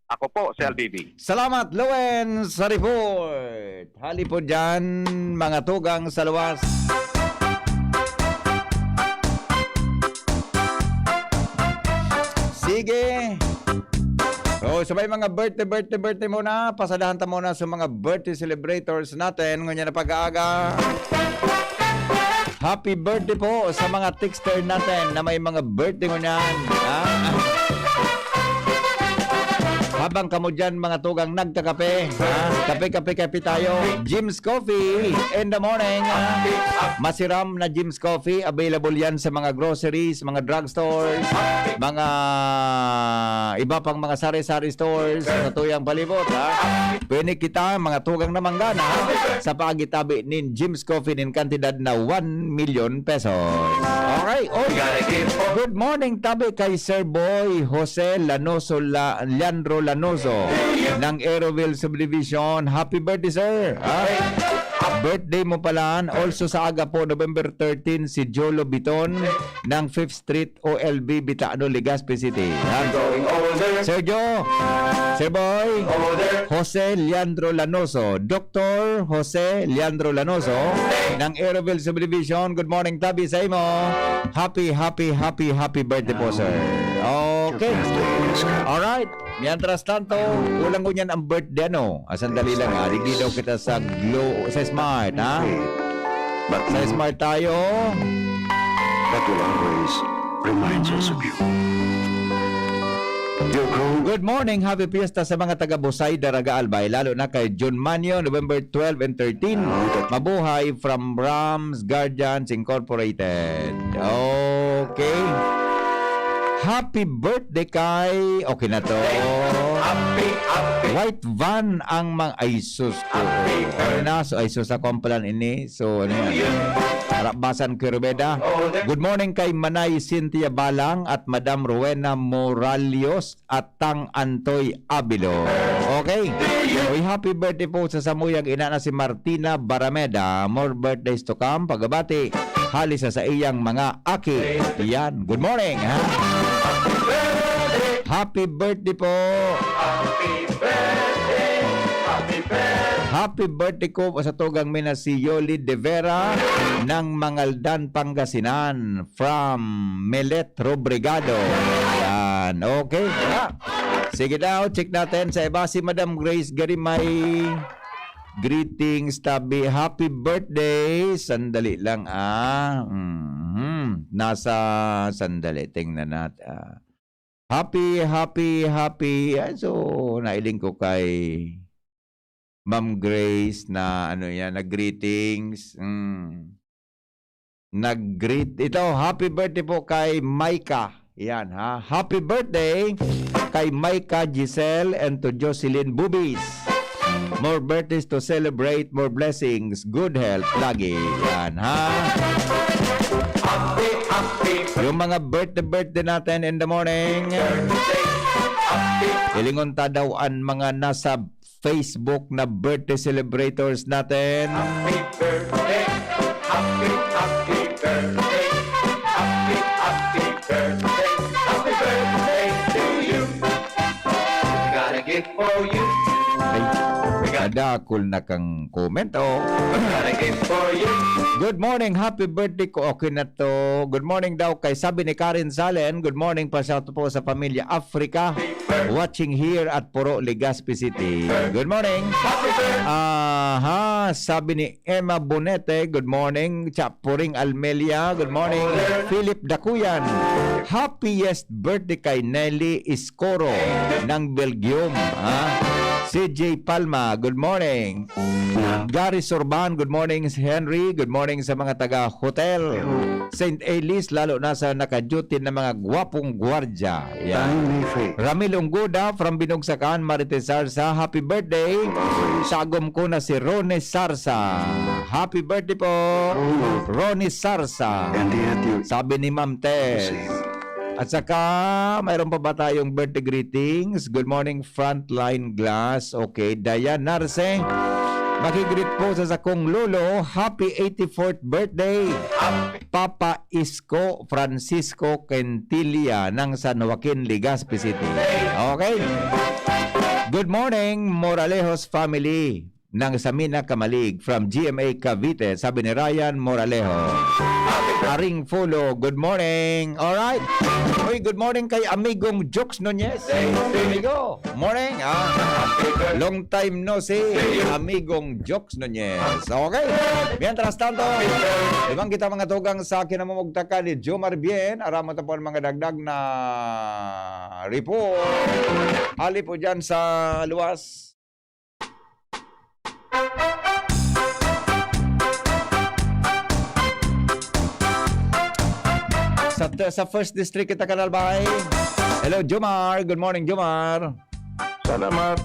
Ako po si LBB. Salamat Lowen sa report. Hali po dyan mga tugang sa Luwas. Sige. So, sabay mga birthday muna. Pasadahan ta muna sa mga birthday celebrators natin. Ngayon na pag-aaga. Happy birthday po sa mga texter natin na may mga birthday ngunyan. Habang kamo dyan mga tugang nagkakape, kape tayo. Jim's Coffee in the morning. Masiram na Jim's Coffee. Available yan sa mga groceries, mga drugstores, mga iba pang mga sari-sari stores sa tuyang palibot. Pwede kita mga tugang na manggana sa pagitabi ni Jim's Coffee nin kantidad na 1 million pesos. Alright. Good morning, tabi kay Sir Boy Jose Leandro Lanoso ng Aeroville Subdivision. Happy birthday, sir. Birthday mo palaan. Also sa aga po, November 13, si Jolo Biton ng 5th Street OLB, Bitaano, Legazpi City. Sir Joe, Sir Boy, Jose Leandro Lanoso, Dr. Jose Leandro Lanoso ng Aeroville Subdivision. Good morning, tabi sa imo. Happy birthday po, sir. Okay. Alright. Mientras tanto, ulang ko niyan ang birthday, ano? Sandali lang, ha? Digdi daw kita sa sa Smart, ha? Sa Smart tayo. That will always remind us of you. Good morning, happy fiesta sa mga taga-Busay, Daraga, Albay, lalo na kay John Manyo, November 12 and 13. Mabuhay from Rams Guardians Incorporated. Okay. Happy birthday kay... Okay na to. White van ang mga... Ay, sus ko. Ano na? So, ay, sus akong palan ini. So, ano yan? Harabasan ko, Rubeda. Good morning kay Manay Cynthia Balang at Madam Rowena Moralios at Tang Antoy Abilo. Okay? Oy, happy birthday po sa samuyang ina na si Martina Barameda. More birthdays to come. Pagabati, halis sa iyang mga aki. Yan. Good morning, ha? Happy birthday po. Happy birthday ko sa tugang mina si Yoli De Vera ng Mangaldan, Pangasinan from Melet Robrigado. Yan. Okay. Sige daw, check natin sa iba si Madam Grace Garimay. Greetings, tabi. Happy birthday. Sandali lang, Nasa sandali. Tingnan natin. Happy. So, nailing ko kay Ma'am Grace na ano yan, nag-greetings. Nag-greet. Ito, happy birthday po kay Maika. Yan, ha. Happy birthday kay Maika Giselle and to Jocelyn Bubis. More birthdays to celebrate, more blessings, good health lagi. Yan, ha. Yung mga birthday natin in the morning. Ilingon ta daw ang mga nasa Facebook na birthday celebrators natin. Happy birthday, happy birthday, happy birthday to you. Got a gift for you. Adakol na kang comment, Got a gift for you. Good morning, happy birthday ko. Okay na to. Good morning daw kay sabi ni Karen Salen. Good morning pa sa po sa pamilya Africa. Watching here at Puro, Legazpi City. Good morning. Sabi ni Emma Bonete. Good morning. Chapuring Almelia. Good morning. Philip Dakuyan. Happiest birthday kay Nelly Iscoro ng Belgium. CJ Palma, good morning. Gary Sorban, good morning. Henry, good morning sa mga taga-hotel. St. Elise, lalo na sa naka-duty na mga gwapong gwardya. Ramil Unggoda from Binugsakan, Marites Sarsa, happy birthday. Sagom ko na si Ronnie Sarsa. Happy birthday po, Ronnie Sarsa. Sabi ni Ma'am Tess. At saka, mayroon pa ba tayong birthday greetings? Good morning, Frontline Glass. Okay, Dayan Narse. Makigreet po sa sakong lolo. Happy 84th birthday. Papa Isko Francisco Quintilia ng San Joaquin, Legazpi City. Okay. Good morning, Moralejos family ng Samina Kamalig from GMA Cavite. Sabi ni Ryan Moralejo. Aring Fulo, good morning. Alright. Uy, good morning kay amigong Jokes Nunez. Amigo, morning. Long time no see, amigong Jokes Nunez. Okay. Mientras tanto, ibang kita mga tugang sa akin na mamugtaka ni Jomar Bien. Arama po ang mga dagdag na report. Ali po dyan sa luwas. Sa First District kita Kanalbay. Hello, Jomar. Good morning, Jomar. Sa Salamat,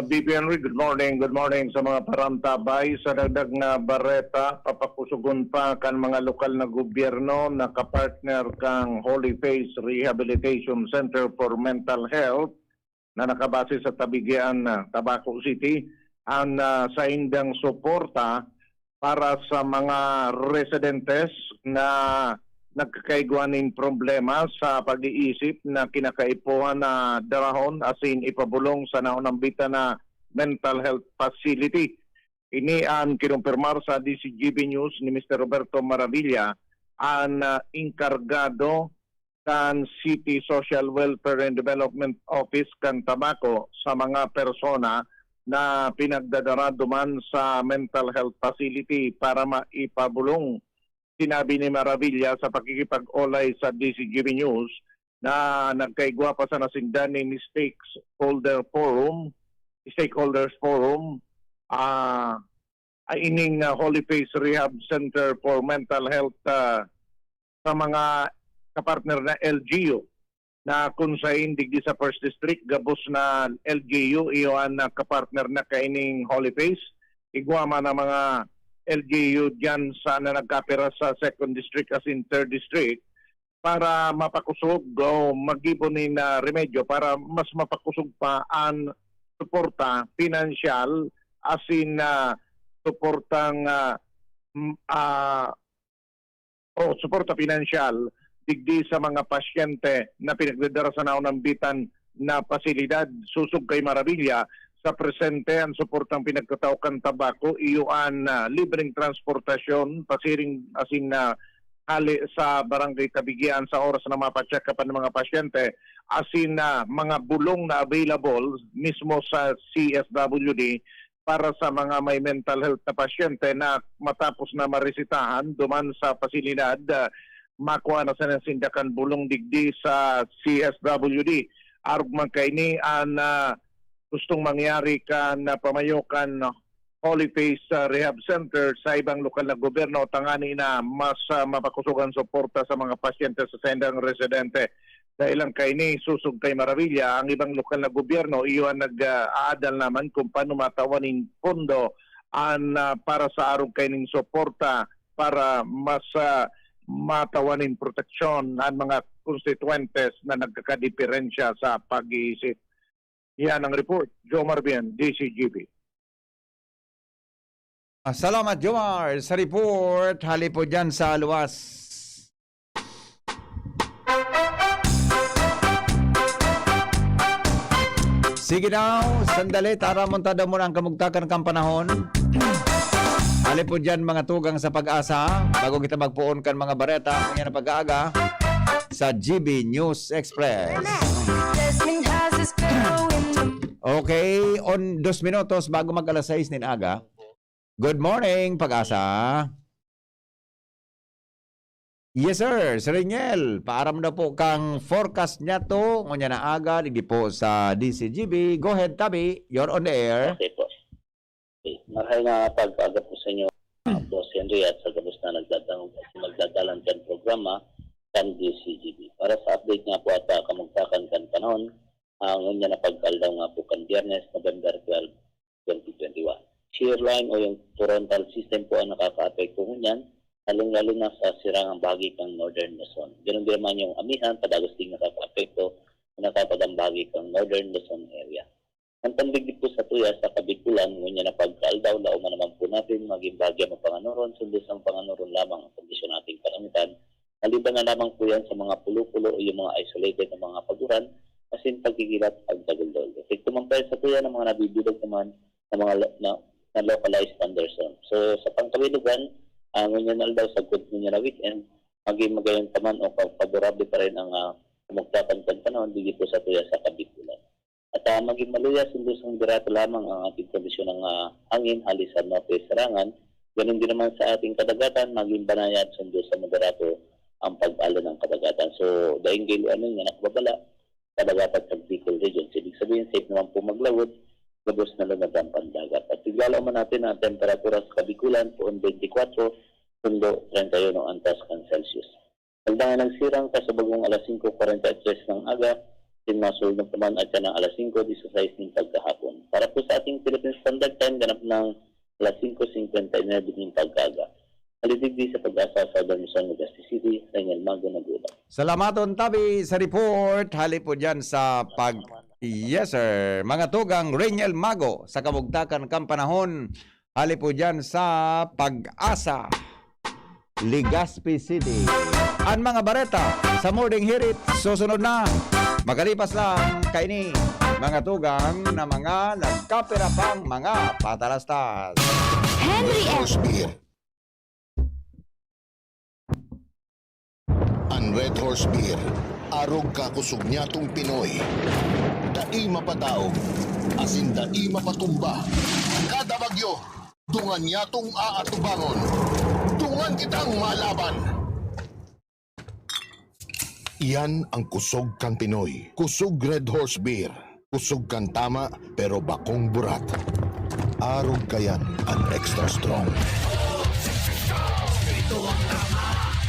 BP Henry. Good morning sa mga parantabay. Sa dagdag na bareta, papakusugon pa kan mga lokal na gobyerno na kapartner kang Holy Face Rehabilitation Center for Mental Health na nakabase sa Tabigian, Tabaco City, ang sa indang suporta para sa mga residentes na nagkakaigwaning problema sa pag-iisip na kinakaipuhan na darahon asin ipabulong sa naunambita na mental health facility. Ini ang kinumpirmar sa DCGB News ni Mr. Roberto Maravilla, ang inkargado kan City Social Welfare and Development Office kan Tabaco sa mga persona na pinagdadara duman sa mental health facility para maipabulong. Sinabi ni Maravilla sa pakikipag-olay sa DCGB News na nagkaigwa pa sa nasingdan ni Stakeholders Forum ining Holy Face Rehab Center for Mental Health sa mga kapartner na LGU na kung sa indigdi sa First District gabos na LGU iyon na kapartner na kaining Holy Face igwa man na mga LGU dyan sa na nagkapira sa 2nd District as in 3rd District para mapakusog o mag-ibonin na remedyo para mas mapakusog pa ang suporta financial as in suportang suporta financial digdi sa mga pasyente na pinagdadara sa naunambitan na pasilidad. Susog kay Maravilla sa presente ang suportang pinagkatawkan Tabaco iyoan libreng transportasyon pasiring asin na hali sa barangay Tabigian sa oras na mapacheck upan ng mga pasyente asin na mga bulong na available mismo sa CSWD para sa mga may mental health na pasyente na matapos na maresitahan duman sa pasilidad makuha na sa nasindakan bulong digdi sa CSWD. Arugman kaini ang gustong mangyari ka na pamayokan Holy Face Rehab Center sa ibang lokal na gobyerno tangani na mas mapakusugan suporta sa mga pasyente sa sendang residente. Dahil ang kaini susug kay Maravilla, ang ibang lokal na gobyerno iyon nag-aadal naman kung paano matawanin pondo para sa arong kaining suporta para mas matawanin proteksyon ang mga constituentes na nagkakadiferensya sa pag-iisip. Yan ang report. Joe Marbian, DCGB. Salamat, Jomar, sa report. Hali po dyan sa luwas. Sige daw, sandali. Tara, montada mo na ang kamugtakan kang panahon. Hali po dyan mga tugang sa pag-asa. Bago kita magpuon kan mga bareta, kanya na pag-aaga sa GB News Express. Okay, on 2 minutos bago mag-alas 6 nin aga. Good morning, pag-asa. Yes sir, Sir Reniel, paaram na po kang forecast niya to, ngunya na aga, hindi po sa DCGB. Go ahead, Tabi, you're on the air. Okay po. Okay. Maraming pag-aga po sa inyo, Boss Henry, at sa gabos na magdadalang kan programa kan DCGB. Para sa update nga po at kamugtakan kan panahon, ang unya na pagkaldaw nga po kan Biyernes, November 12, 2021. Shear line o yung torrential system po ang nakaka-apekto niyan, lalong-lalo na sa sirangang bahagi ng Northern Luzon. Ganun din naman yung Amihan, Padagos din nakaka-apekto na nakakadambagi ng Northern Luzon area. Ang tambigdig po sa tuya sa Kabikulan, unya na pagkaldaw, lauma naman po natin maging bahagi ng Panganuron, sundos ng Panganuron lamang ang kondisyon nating kalamitan. Maliban na lamang po yan sa mga pulo-pulo o yung mga isolated na mga paguran, asin pagkikilat at tagundol. Epekto man tayo sa tuya ng mga nabibilog naman ng mga na localized thunderstorm. So sa pangkawilugan, ngunyan na daw sa good nyo na weekend, maging magayon taman o favorable pa rin ang kumugtakan kan panahon dito sa tuya sa Kabikulan. At maging maluyas, hindi sang dirato lamang ang ating kondisyon ng hangin, halisan, norte, sarangan. Ganun din naman sa ating kadagatan, maging banayad, sundo sa moderato ang pag-alo ng kadagatan. So dahil gayluan nga nakababala, kadagatan sa Bicol region. So, ibig sabihin, safe naman po maglawod, gabos na lumad ang pandagat. At tiglalaw man natin ang temperatura sa Kabikulan po 24, sundo 31 antas kan Celsius. Pagdangan ng sirang kasabagong alas 5:43 ng aga, Masulog naman at ng alas 5:16 ng pagkahapon. Para po sa ating Philippine Standard Time, ganap ng alas 5:59 ng pagkaga. Alidigdi sa Pag-asa sa Luzon, Legazpi City, Daniel Mago Nagula. Salamaton tabi sa report. Hali po dyan sa Yes sir. Mga tugang Reniel Mago sa kabugtakan kang panahon. Hali po dyan sa Pag-asa, Legazpi City. Ang mga bareta sa Morning Hirit, susunod na. Makalipas lang kay ni mga tugang na mga nagkapira pang mga patalastas. Henry F. Beer. Ang Red Horse Beer, arog kakusog niya tong Pinoy. Dai mapataog, asin dai mapatumba. Kada bagyo, dungan niya tong aatubangon. Dungan kitang malaban. Iyan ang kusog kang Pinoy. Kusog Red Horse Beer. Kusog kang tama pero bakong burat. Arog kayan ang extra strong.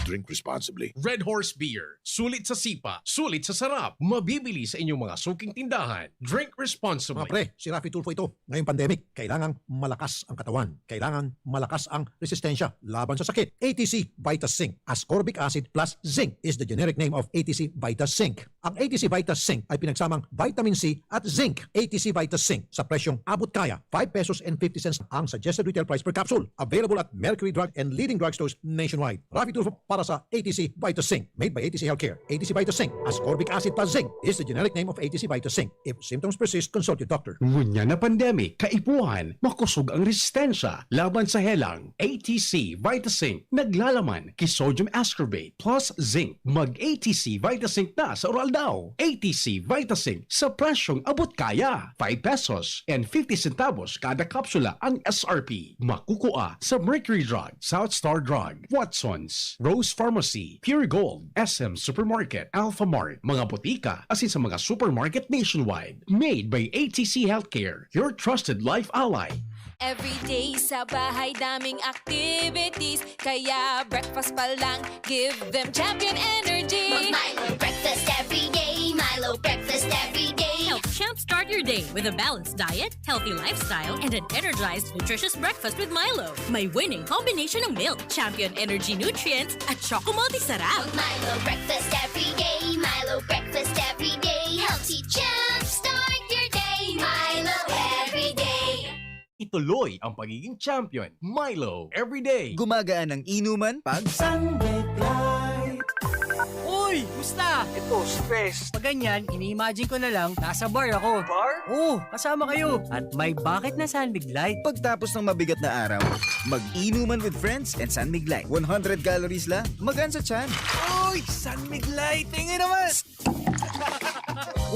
Drink responsibly. Red Horse Beer. Sulit sa sipa, sulit sa sarap. Mabibili sa inyong mga suking tindahan. Drink responsibly. Mga pre, si Rafi Tulfo ito. Ngayong pandemic, kailangang malakas ang katawan. Kailangan malakas ang resistensya laban sa sakit. ATC Vitas Zinc. Ascorbic acid plus zinc is the generic name of ATC Vitas Zinc. Ang ATC Vitas Zinc ay pinagsamang vitamin C at zinc. ATC Vitas Zinc sa presyong abot kaya. 5 pesos and 50 cents ang suggested retail price per capsule. Available at Mercury Drug and leading drugstores nationwide. Rafi Tulfo para sa ATC Vitas Zinc, made by ATC Healthcare. ATC Vitas Zinc, ascorbic acid plus zinc is the generic name of ATC Vitas Zinc. If symptoms persist, consult your doctor. Ngunya na pandemic, kaipuhan, makusog ang resistensya laban sa helang. ATC Vitazinc, naglalaman kay sodium ascorbate plus zinc. Mag-ATC Vitazinc na sa oral daw. ATC Vitazinc sa presyong abot kaya. 5 pesos and 50 centavos kada kapsula ang SRP. Makukuha sa Mercury Drug, South Star Drug, Watson's, Rose Pharmacy, Pure Gold, SM Supermarket, Alpha Mart, mga botika, asin sa mga supermarket nationwide. Made by ATC Healthcare, your trusted life ally. Every day sa bahay daming activities, kaya breakfast pa lang give them champion energy. Milo breakfast every day, Milo breakfast every day. Help champ start your day with a balanced diet, healthy lifestyle, and an energized, nutritious breakfast with Milo. May winning combination ng milk, champion energy nutrients, at Choco Multi-Sarap. Milo breakfast every day, Milo breakfast every day. Healthy champ, start your day, Milo every day. Ituloy ang pagiging champion. Milo, everyday. Gumagaan ang inuman pag Sunday Flight. Uy! Musta? Ito, stress. Pag ganyan, ini-imagine ko na lang, nasa bar ako. Bar? Oo, kasama kayo. At may bucket na San Light. Pagtapos ng mabigat na araw, mag-inuman with friends and San Light. 100 calories lang, magaan sa tiyan. Uy! San Light! Tingin naman!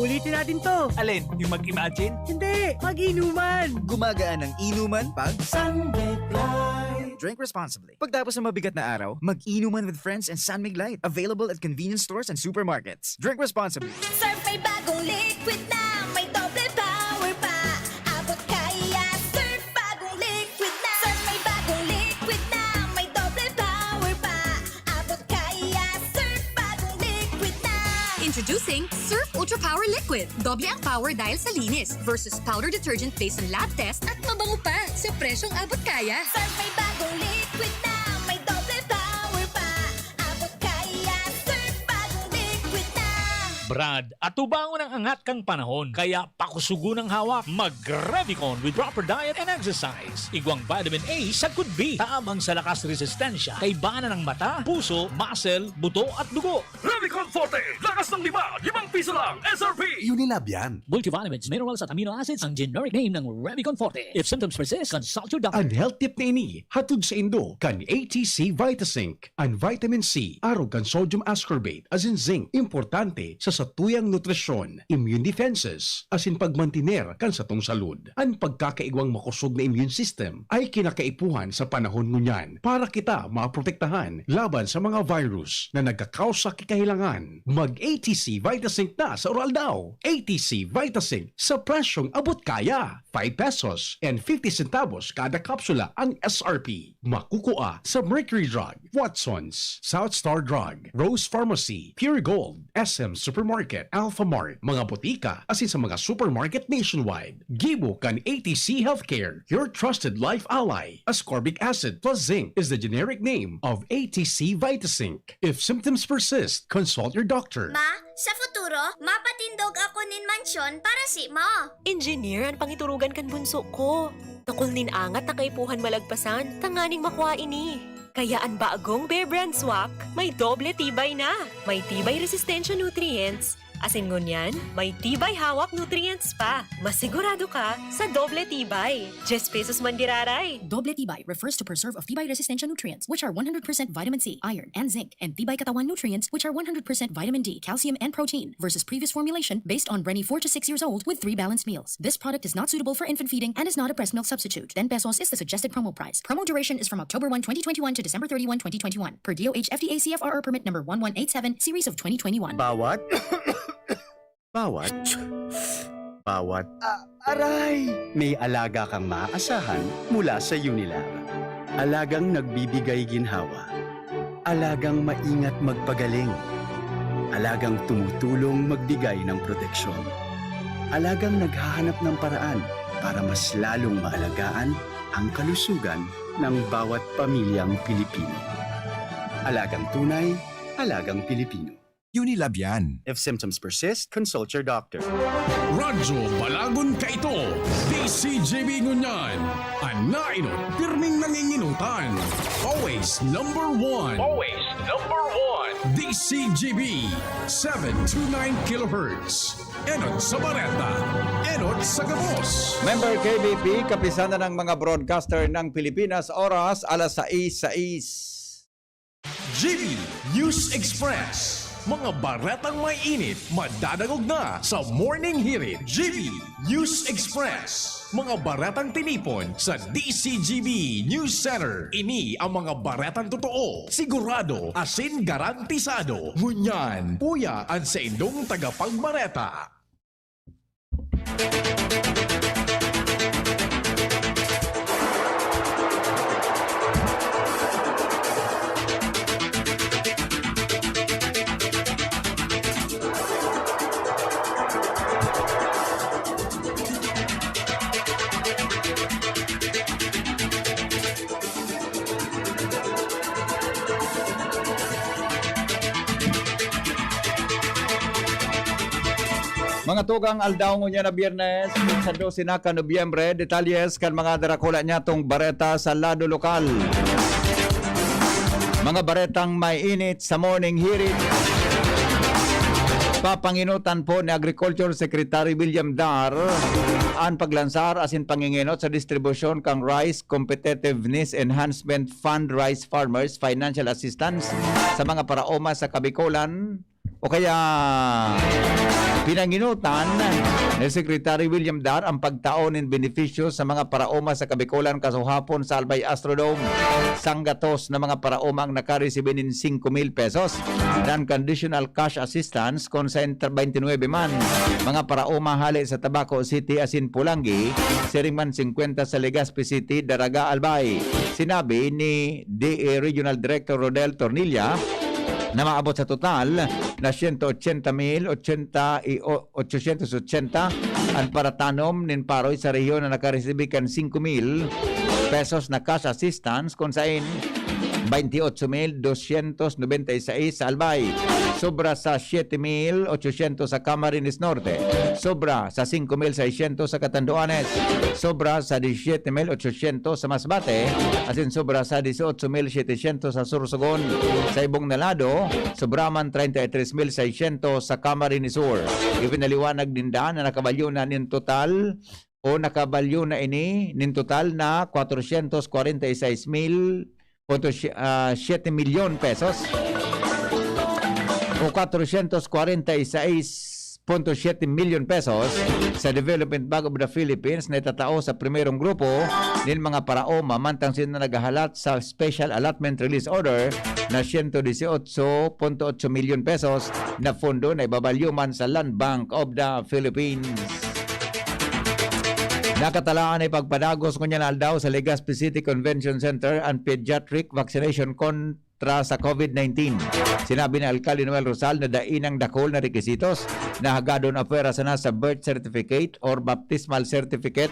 Ulitin natin to. Alin? Yung mag-imagine? Hindi! Mag-inuman! Gumagaan ang inuman pag Sunday Flight. Drink responsibly. Pagtapos ng mabigat na araw, mag-inuman with friends and San Light. Available at convenience stores and supermarkets. Drink responsibly. Surf may bagong liquid na, may doble power pa. Abot kaya, surf bagong liquid na. Surf may bagong liquid na, may doble power pa. Abot kaya, surf bagong liquid na. Introducing Surf Ultra Power Liquid. Doble ang power dahil sa linis versus powder detergent based on lab test at mabango pa sa presyong abot kaya. Surf may bagong liquid na, may doble power pa. Abot kaya, surf bagong liquid na. Brad, atubangon ang angat kang panahon, kaya pakusugo ng hawak. Mag-Revicon with proper diet and exercise. Igwang vitamin A sa could be. Taamang sa lakas resistensya, kay bana ng mata, puso, muscle, buto at dugo. Revicon Forte! Lakas ng 5 piso lang! SRP! Unilab yan. Multivitamins, minerals at amino acids ang generic name ng Revicon Forte. If symptoms persist, consult your doctor. Ang health tip na ini, hatod sa Indo, kan ATC Vitazinc. Ang vitamin C, arog kan sodium ascorbate, as in zinc, importante sa satuyang nutrisyon, immune defenses, as in pagmantiner kan sa tong salud. Ang pagkakaigwang makusog na immune system ay kinakaipuhan sa panahon ngunyan para kita maprotektahan laban sa mga virus na nagkakausa kikahilangan. Mag-ATC Vitazinc na sa oral daw. ATC Vitazinc sa presyong abot kaya. 5 pesos and 50 centavos kada kapsula ang SRP. makukuha sa Mercury Drug, Watson's, South Star Drug, Rose Pharmacy, Pure Gold, SM Supermarket, Alpha Mart, mga botika, asin sa mga supermarket nationwide. Gibo kan ATC Healthcare, your trusted life ally. Ascorbic acid plus zinc is the generic name of ATC Vitasync. If symptoms persist, consult your doctor. Ma, sa futuro, mapatindog ako nin mansyon para si mo. Engineer, ang pangiturugan kan bunso ko. Takol nin angat na kaipuhan malagpasan, tanganing makuha ini. Kaya ang baagong Bear Brand Swak, may doble tibay na. May tibay resistensya nutrients. Asin ngunyan, may tibay hawak nutrients pa. Masigurado ka sa doble tibay. 10 pesos man diraray. Doble tibay refers to preserve of tibay resistensya nutrients, which are 100% vitamin C, iron, and zinc, and tibay katawan nutrients, which are 100% vitamin D, calcium, and protein, versus previous formulation based on Brenny 4 to 6 years old with 3 balanced meals. This product is not suitable for infant feeding and is not a breast milk substitute. 10 pesos is the suggested promo price. Promo duration is from October 1, 2021 to December 31, 2021, per DOH FDA CFRR permit number 1187, series of 2021. Bawat aray! May alaga kang maaasahan mula sa Unilag. Alagang nagbibigay ginhawa. Alagang maingat magpagaling. Alagang tumutulong magbigay ng proteksyon. Alagang naghahanap ng paraan para mas lalong maalagaan ang kalusugan ng bawat pamilyang Pilipino. Alagang tunay, alagang Pilipino. Unilab yan. If symptoms persist, consult your doctor. Radyo Balagon ka ito. DCGB Ngunyan. Anainot, pirming nanginginutan. Always number one. Always number one. DCGB 729 kHz. Enot sa Bareta. Enot sa Gabos. Member KBP, kapisana ng mga broadcaster ng Pilipinas, oras alas 6:06. GB News Express. Mga baretang may init, madadagog na sa Morning Hirit. GB News Express. Mga baretang tinipon sa DCGB News Center. Ini ang mga baretang totoo, sigurado, asin garantisado. Ngunyan, puya ang sa indong tagapagbareta. Mga tugang aldaw niya na Biyernes, sa 12 na ka Nobyembre, detalyes kan mga darakula niya tong bareta sa lado lokal. Mga baretang may init sa morning hearing. Papanginutan po ni Agriculture Secretary William Dar ang paglansar asin panginginot sa distribusyon kang Rice Competitiveness Enhancement Fund Rice Farmers Financial Assistance sa mga paraoma sa Kabikulan o kaya pinanginutan ni Secretary William Dar ang pagtaon ng benepisyo sa mga paraoma sa Kabikulan kasuhapon sa Albay Astrodome. Sanggatos na mga paraoma ang nakaresibin ng 5,000 pesos dan conditional cash assistance kung sa 29 man. Mga paraoma hali sa Tabaco City asin Pulangi, siring man 50 sa Legazpi City, Daraga, Albay. Sinabi ni DA Regional Director Rodel Tornilla na maabot sa total na 180,880 ang paratanom nin paroy sa rehiyon na nakaresibi kan 5,000 pesos na cash assistance kung saan 28,296 sa Albay, sobra sa 7,800 sa Camarines Norte, sobra sa 5,600 sa Catanduanes, sobra sa 17,800 sa Masbate, asin sobra sa 18,700 sa Sorsogon. Sa ibong nalado, sobra man 33,600 sa Camarines Sur. Ipinaliwanag din na nakabalyo na nin total o nakabalyo na ini nin total na 446,7 milyon pesos o 446.7 milyon pesos sa Development Bank of the Philippines na itatao sa primerong grupo ng mga paraoma mantang sila naghahalat sa Special Allotment Release Order na 118.8 milyon pesos na pondo na ibabalyuman sa Land Bank of the Philippines. Nakatalaan ay pagpadagos kunya na aldaw sa Legazpi City Convention Center ang pediatric vaccination kontra sa COVID-19. Sinabi ni Alcalde Noel Rosal na dainang dakol na requisitos na hagadon apera sana sa birth certificate or baptismal certificate,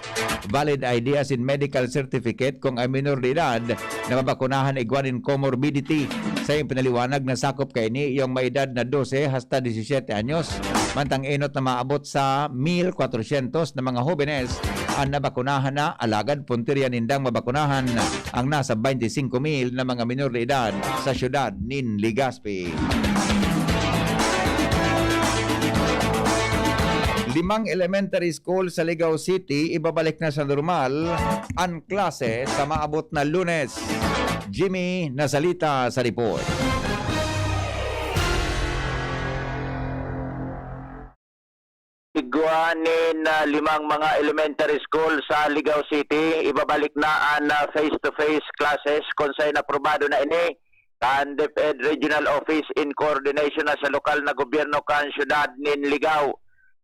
valid ID as in medical certificate kung ay minor de edad na mabakunahan igwanin comorbidity. Sa iyong pinaliwanag na sakop kay ni yung may edad na 12 hasta 17 anyos. Mantang enot na maabot sa 1,400 na mga jóvenes ang nabakunahan na, alagad punterian nindang mabakunahan ang nasa 25,000 na mga minor de edad sa syudad nin Legazpi. 5 elementary school sa Ligao City ibabalik na sa normal ang klase sa maabot na Lunes. Jimmy Nasalita sa report. Iguanin na 5 mga elementary school sa Ligao City ibabalik na ang face-to-face classes kung sa'y naprobado na ini kan DepEd Regional Office in coordination na sa lokal na gobyerno kan syudad nin Ligao.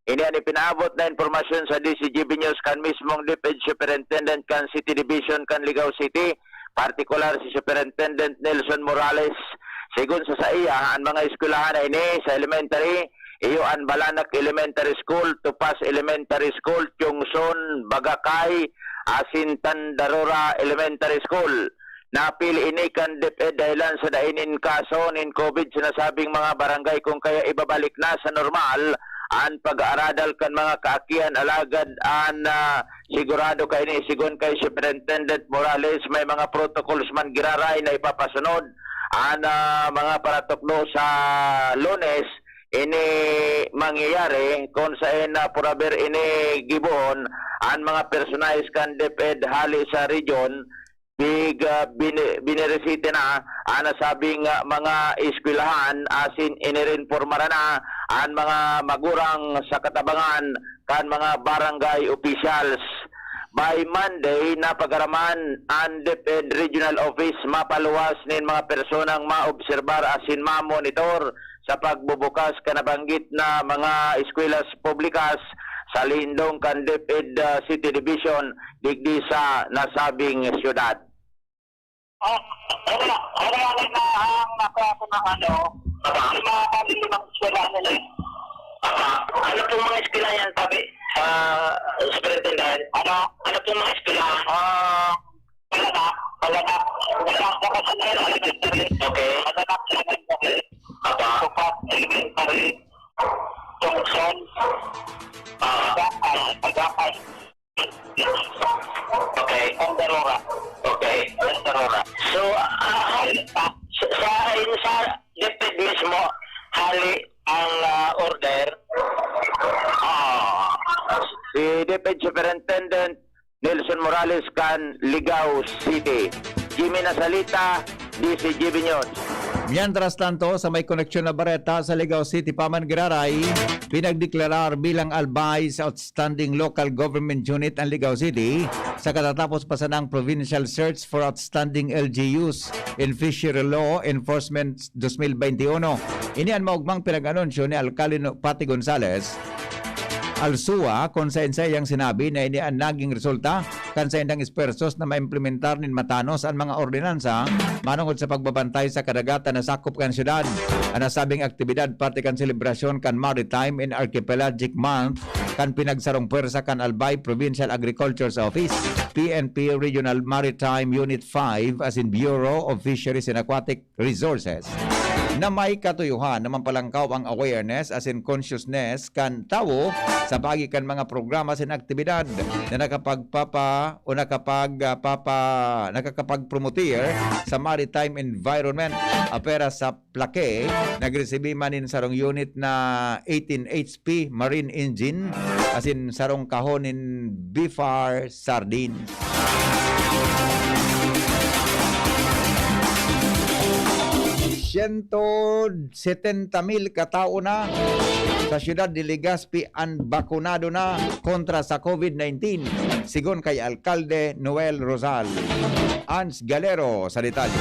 Ini ang ipinaabot na informasyon sa DCGB News kan mismong DepEd Superintendent kan City Division kan Ligao City, partikular si Superintendent Nelson Morales. Sigun sa iya, ang mga eskwelahan na ini sa elementary, iyo ang Balanak Elementary School, Tupas Elementary School, Tiongson, Bagakay, Asintan Darora Elementary School. Napili ini kan DepEd dahilan sa dainin kaso nin COVID sinasabing mga barangay kung kaya ibabalik na sa normal ang pag-aaradal kan mga kaakian alagad an sigurado kay ni sigon kay Superintendent Morales may mga protocols man giraray na ipapasunod ang mga paratokno sa Lunes ini mangyayari kung saan puraber ini gibon ang mga personalis kan DepEd hali sa region big biniresite na sabing mga eskwelahan asin inirinformara na ang mga magurang sa katabangan kan mga barangay officials. By Monday, napagaraman ang DepEd Regional Office mapaluwas nin mga personang maobserbar asin mamonitor sa pagbubukas kanabanggit na mga eskwelas publikas sa lindong kan DepEd City Division digdi sa nasabing syudad. Ano na ang naklase ng limang eskwela nila? Ano pong mga eskwela yan, sabi? Superintendent. Ano pong mga eskwela? Palanak. Okay. Tupas Elementary. Tungson. Pagakay. Okay. Darora. Okay. Darora. So, sa DepEd mismo, hali ang order. Si DepEd Superintendent Nelson Morales kan Ligao City. Jimmy Nasalita, DCGB News. Mientras tanto, sa may koneksyon na bareta sa Ligao City, Paman Giraray, pinagdeklarar bilang albay sa Outstanding Local Government Unit ang Ligao City sa katatapos pa sa ng Provincial Search for Outstanding LGUs in Fishery Law Enforcement 2021. Ini ang maugmang pinag-anunsyo ni Alcalde Pati Gonzales Alsua kung sa yang sinabi na ini ang naging resulta kan sa indang espersos na maimplementar nin matanos ang mga ordinansa manungod sa pagbabantay sa kadagatan na sakop kan syudad. Ang nasabing aktibidad pati kan selebrasyon kan Maritime and Archipelagic Month kan pinagsarong pwersa kan Albay Provincial Agriculture's Office, PNP Regional Maritime Unit 5 as in Bureau of Fisheries and Aquatic Resources. Na may katuyuhan naman palangkaw ang awareness as in consciousness kan tawo sa pagi kan mga programa sin aktibidad na nakakapag-promoter sa maritime environment. Apera sa Plaque, nagresibi manin sarong unit na 18 HP marine engine as in sarong kahon in Bifar Sardines. 170,000 katao na sa siyudad de Legazpi ang bakunado na kontra sa COVID-19 sigon kay Alcalde Noel Rosal. Ans Galero sa detalye.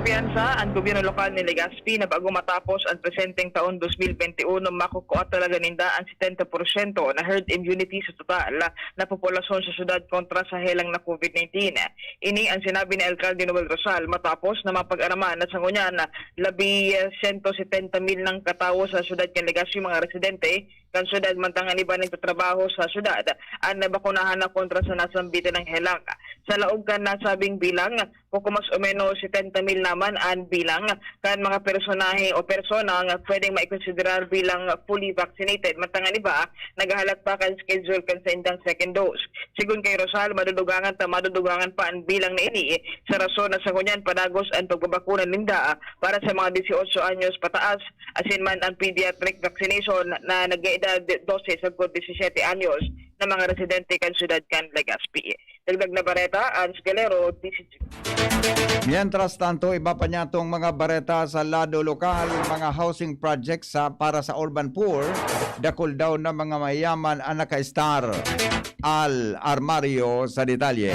kumpiyansa ang gobyerno lokal ni Legazpi na bago matapos ang presenteng taon 2021 makukuha talaga ninda ang 70% na herd immunity sa total na populasyon sa syudad kontra sa helang na COVID-19. Ini ang sinabi ni Alcalde Noel Rosal matapos na mapag-araman na sa ngunyan 170,000 ng katawo sa syudad ng Legazpi mga residente kan syudad mantangan iba nagtatrabaho sa syudad ang nabakunahan na kontra sa nasambitan ng helang. Sa laog kan nasabing bilang, kukumas o menos 70,000 naman ang bilang kan mga personahe o persona nga pwedeng maikonsiderar bilang fully vaccinated. Mantangan iba, naghahalat pa kan schedule kan sa indang second dose. Sigun kay Rosal, madudugangan pa ang bilang na ini sa rason na sa kunyan padagos ang pagbabakuna ninda para sa mga 18 anyos pataas asin man ang pediatric vaccination na nag-edad 12 sa 17 anyos na mga residente kan syudad kan Legazpi. Dagdag na bareta, Ans Galero, DCG. Mientras tanto, iba pa niya itong mga bareta sa lado lokal, mga housing projects para sa urban poor, dakol daw na mga mayaman ang naka-star. Al Armario sa detalye.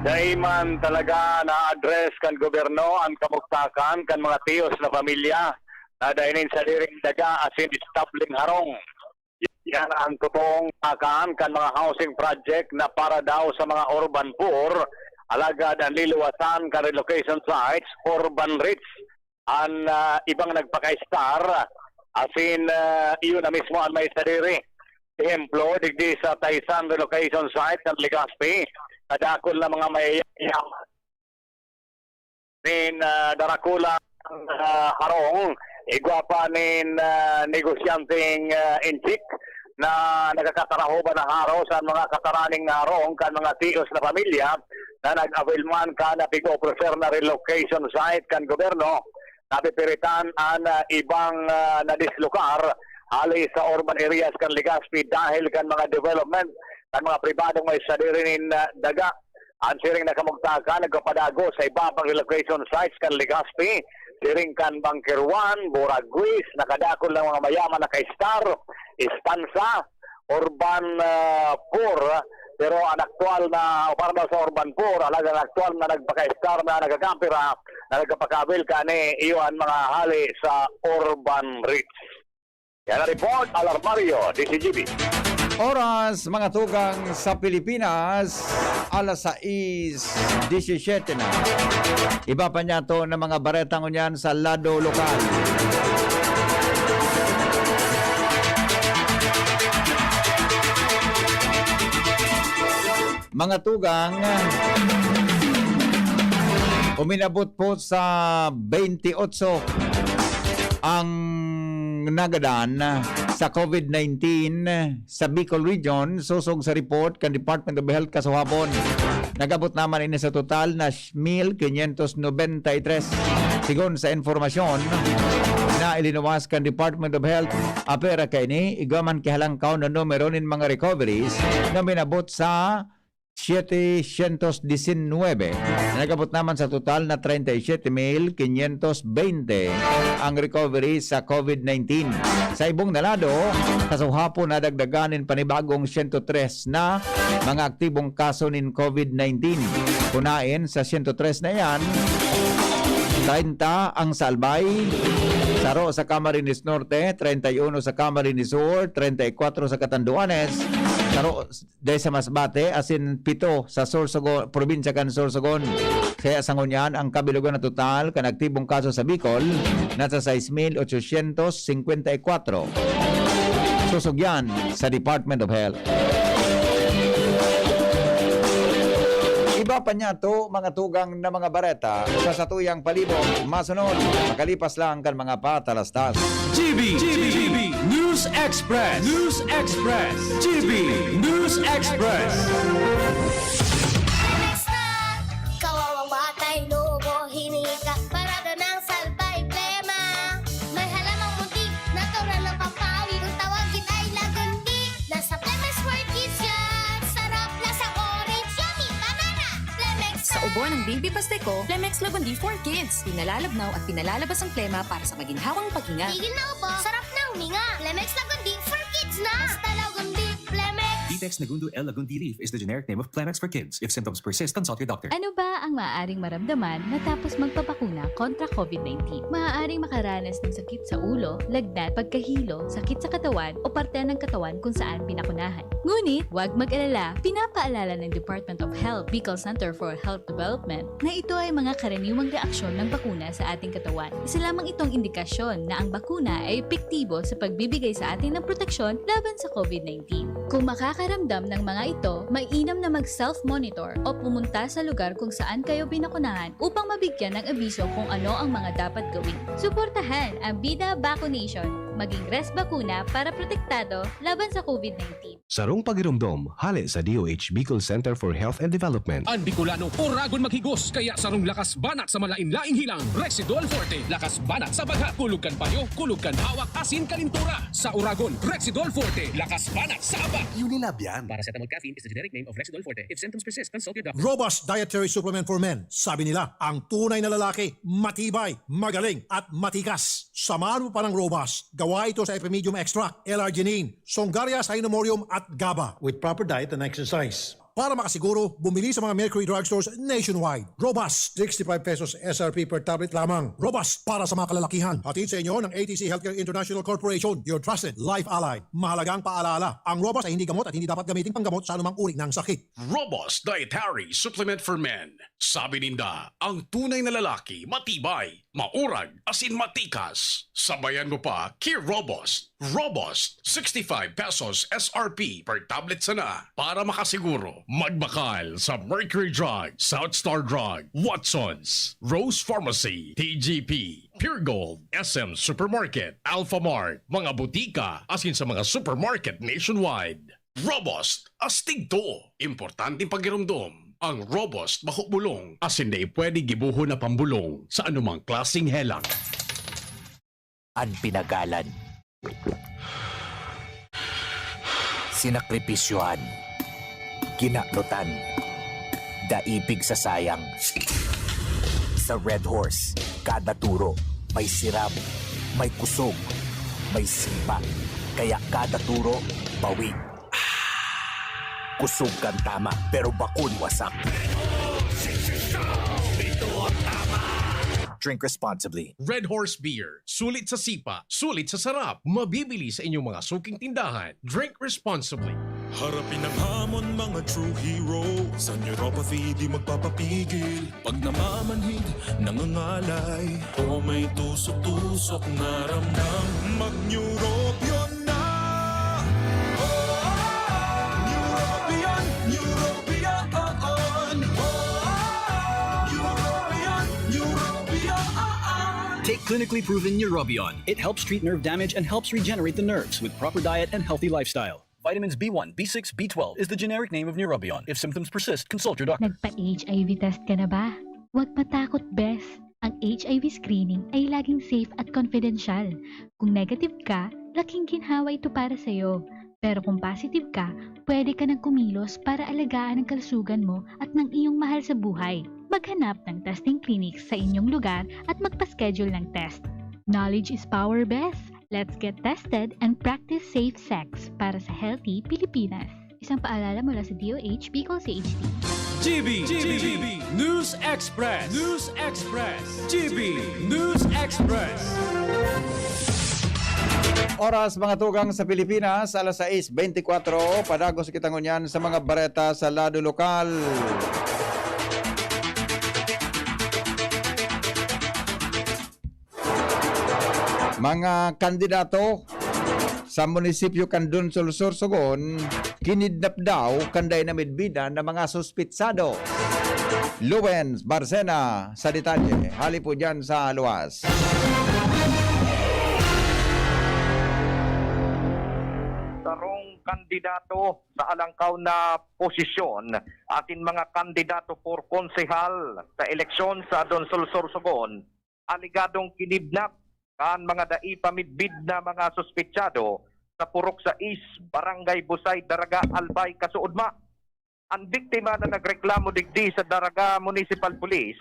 Daiman talaga na-address kan gobyerno ang kamugtakan kan mga tiyos na pamilya na dainin sa liring daga asin istabling harong. Yan ang totoong takaan kan mga housing project na para daw sa mga urban poor, alagad ang liluwasan kan relocation sites, urban rich, ang ibang nagpaka-star, asin iyon na mismo ang may sadiri. Ehemplo, digdi sa Taysan relocation site ng Legazpi, kadakol na mga mayayaman. Nin darakula harong, igwapa nin negosyanteng inchik na nagkakatarahoban na haro sa mga kataraning na harong kan mga tiyos na pamilya na nag-avail man ka na pigo-prefer na relocation site kan gobyerno, napipiritan ang ibang nadislukar hali sa urban areas kan Legazpi dahil kan mga development kan mga pribadong may sadirinin daga. Ang siring na kamugtakan nagpapadago sa iba pang relocation sites kan Legazpi, siring kan Bunker 1, Boraguis, nakadakol ng mga mayaman na kay-star, Istansa, urban poor, pero ang aktual na, o para daw sa urban poor, alagang aktual na nagpaka-star na nagkakampira, na nagkapakabil ka ni iyon mga hali sa urban rich. Yan ang report, Al Armario, DCGB. Oras mga tugang sa Pilipinas, alas 6:17 na. Iba pa niya to ng mga baretang unyan sa lado lokal. Mga tugang, uminabot po sa 28 ang nagadan sa COVID-19 sa Bicol Region. Susog sa report kan Department of Health kasahapon. Nagabot naman ini sa total na 1,593. Sigon sa informasyon na ilinuwas kan Department of Health, apera kay ni igaman kihalang kaon na numero nin mga recoveries na minabot sa 719. Nagabot naman sa total na 37,520 ang recovery sa COVID-19. Sa ibong nalado, kasahapon na dagdaganin panibagong 103 na mga aktibong kaso nin COVID-19. Kunain sa 103 na yan, 30 ang sa Albay, saro sa Camarines Norte, 31 sa Camarines Sur, 34 sa Catanduanes, saro dahil sa Masbate, asin 7 sa Sorsogon, probinsya kan Sorsogon. Kaya sa ngunyan, ang kabilugan na total kan aktibong kaso sa Bicol, nasa 6,854. Susog yan sa Department of Health. Iba pa niya to mga tugang na mga bareta sa satuyang palibot, masunod, makalipas lang kan mga patalastas. GB News Express. GB News Express. Kawawang batay, lobo, hiningi ka parada ng salbay plema. May halamang muntik, natural ng pampawi. Kung tawagin ay lagundi. Nasa Plemex for Kids yan. Sarap, lasang orange, yummy, banana. Plemex Sa ubo ng baby pasteco, Plemex Lagundi for Kids. Pinalalabnaw at pinalalabas ang plema para sa maginhawang paghinga. Tigil na upo, sarap na huminga. Plemex Lagundi for Kids na. Basta Lagundi, Plemex. Latex Nagundo L. Lagundi leaf is the generic name of Plenax for kids. If symptoms persist, consult your doctor. Ano ba ang maaaring maramdaman matapos magpapakuna kontra COVID-19? Maaaring makaranas ng sakit sa ulo, lagnat, pagkahilo, sakit sa katawan o parte ng katawan kung saan pinakunahan. Ngunit, huwag mag-alala, pinapaalala ng Department of Health, Bicol Center for Health Development, na ito ay mga karaniwang reaksyon ng bakuna sa ating katawan. Isa lamang itong indikasyon na ang bakuna ay epektibo sa pagbibigay sa atin ng proteksyon laban sa COVID-19. Kung makakaramdam ng mga ito, mainam na mag-self-monitor o pumunta sa lugar kung saan kayo binakunahan upang mabigyan ng abiso kung ano ang mga dapat gawin. Suportahan ang Bida Vaccination, maging rest bakuna para protektado laban sa COVID-19. Sarong pagirumdom, hali sa DOH Bicol Center for Health and Development. Ang Bicolano, uragon maghigos, kaya sarong lakas banat sa malain-laing hilang. Rexidol Forte, lakas banat sa baga. Kulog kan payo, kulog kan hawak, asin kalintura. Sa uragon, Rexidol Forte, lakas banat sa aba. Unilab yan. Paracetamol caffeine is the generic name of Rexidol Forte. If symptoms persist, consult your doctor. Robust Dietary Supplement for Men. Sabi nila, ang tunay na lalaki, matibay, magaling, at matikas. Samahan mo pa ng Robust. Gawa ito sa Epimedium Extract, L-arginine, Songaria Cynomorium at GABA. With proper diet and exercise. Para makasiguro, bumili sa mga Mercury drugstores nationwide. Robust, 65 pesos SRP per tablet lamang. Robust para sa mga kalalakihan. Hatid sa inyo ng ATC Healthcare International Corporation, your trusted life ally. Mahalagang paalala, ang Robust ay hindi gamot at hindi dapat gamitin panggamot sa anumang uri ng sakit. Robust Dietary Supplement for Men. Sabi ninda, ang tunay na lalaki, matibay, maurag, asin matikas. Sabayan mo pa, Key Robust. Robust, 65 pesos SRP per tablet sana. Para makasiguro, magbakal sa Mercury Drug, South Star Drug, Watsons, Rose Pharmacy, TGP, Pure Gold, SM Supermarket, Alpha Mart, mga butika, asin sa mga supermarket nationwide. Robust, astig to. Importanteng pagirumdom. Ang Robust mahubulong, asin na pwede gibuho na pambulong sa anumang klaseng helang. Ang pinagalan. Sinakripisyohan. Ginaklutan. Daipig sa sayang. Sa Red Horse, kada turo, may siram, may kusog, may simpa. Kaya kada turo, bawi. Kusog kan tama, pero bakun wasak. Drink responsibly. Red Horse Beer. Sulit sa sipa, sulit sa sarap. Mabibili sa inyong mga suking tindahan. Drink responsibly. Harapin ang hamon, mga true hero. Sa neuropathy di magpapapigil. Pag namamanhid, nangangalay, o may tusok-tusok na ramdam, mag-neurobion na. Neurobion, Neurobion, Neurobion, Neurobion. Take clinically proven Neurobion. It helps treat nerve damage and helps regenerate the nerves with proper diet and healthy lifestyle. Vitamins B1, B6, B12 is the generic name of Neurobion. If symptoms persist, consult your doctor. Nagpa-HIV test ka na ba? Huwag matakot, Bes. Ang HIV screening ay laging safe at confidential. Kung negative ka, laking ginhawa ito para sa'yo. Pero kung positive ka, pwede ka nang kumilos para alagaan ang kalusugan mo at ng iyong mahal sa buhay. Maghanap ng testing clinics sa inyong lugar at magpa-schedule ng test. Knowledge is power, Bes. Let's get tested and practice safe sex para sa healthy Pilipinas. Isang paalala mula sa DOH Bicol CHD. GB News Express. News Express. GB News Express. Oras mga tugang sa Pilipinas, alas 6:24, padagos kita ngunyan sa mga bareta sa lado lokal. Mga kandidato sa munisipyo Kandun, Sorsogon, kinidnap daw kanday na midbida ng mga suspitsado. Lubens Barcena sa detalye. Hali po dyan sa luwas. Sarong kandidato sa alangkaw na posisyon, atin mga kandidato for konsehal sa eleksyon sa Donsol Sorsogon, aligadong kinidnap kan mga daipamidbid na mga suspitsado sa Purok sa Barangay Busay, Daraga, Albay, Kasuudma. Ang biktima na nagreklamo digdi sa Daraga Municipal Police,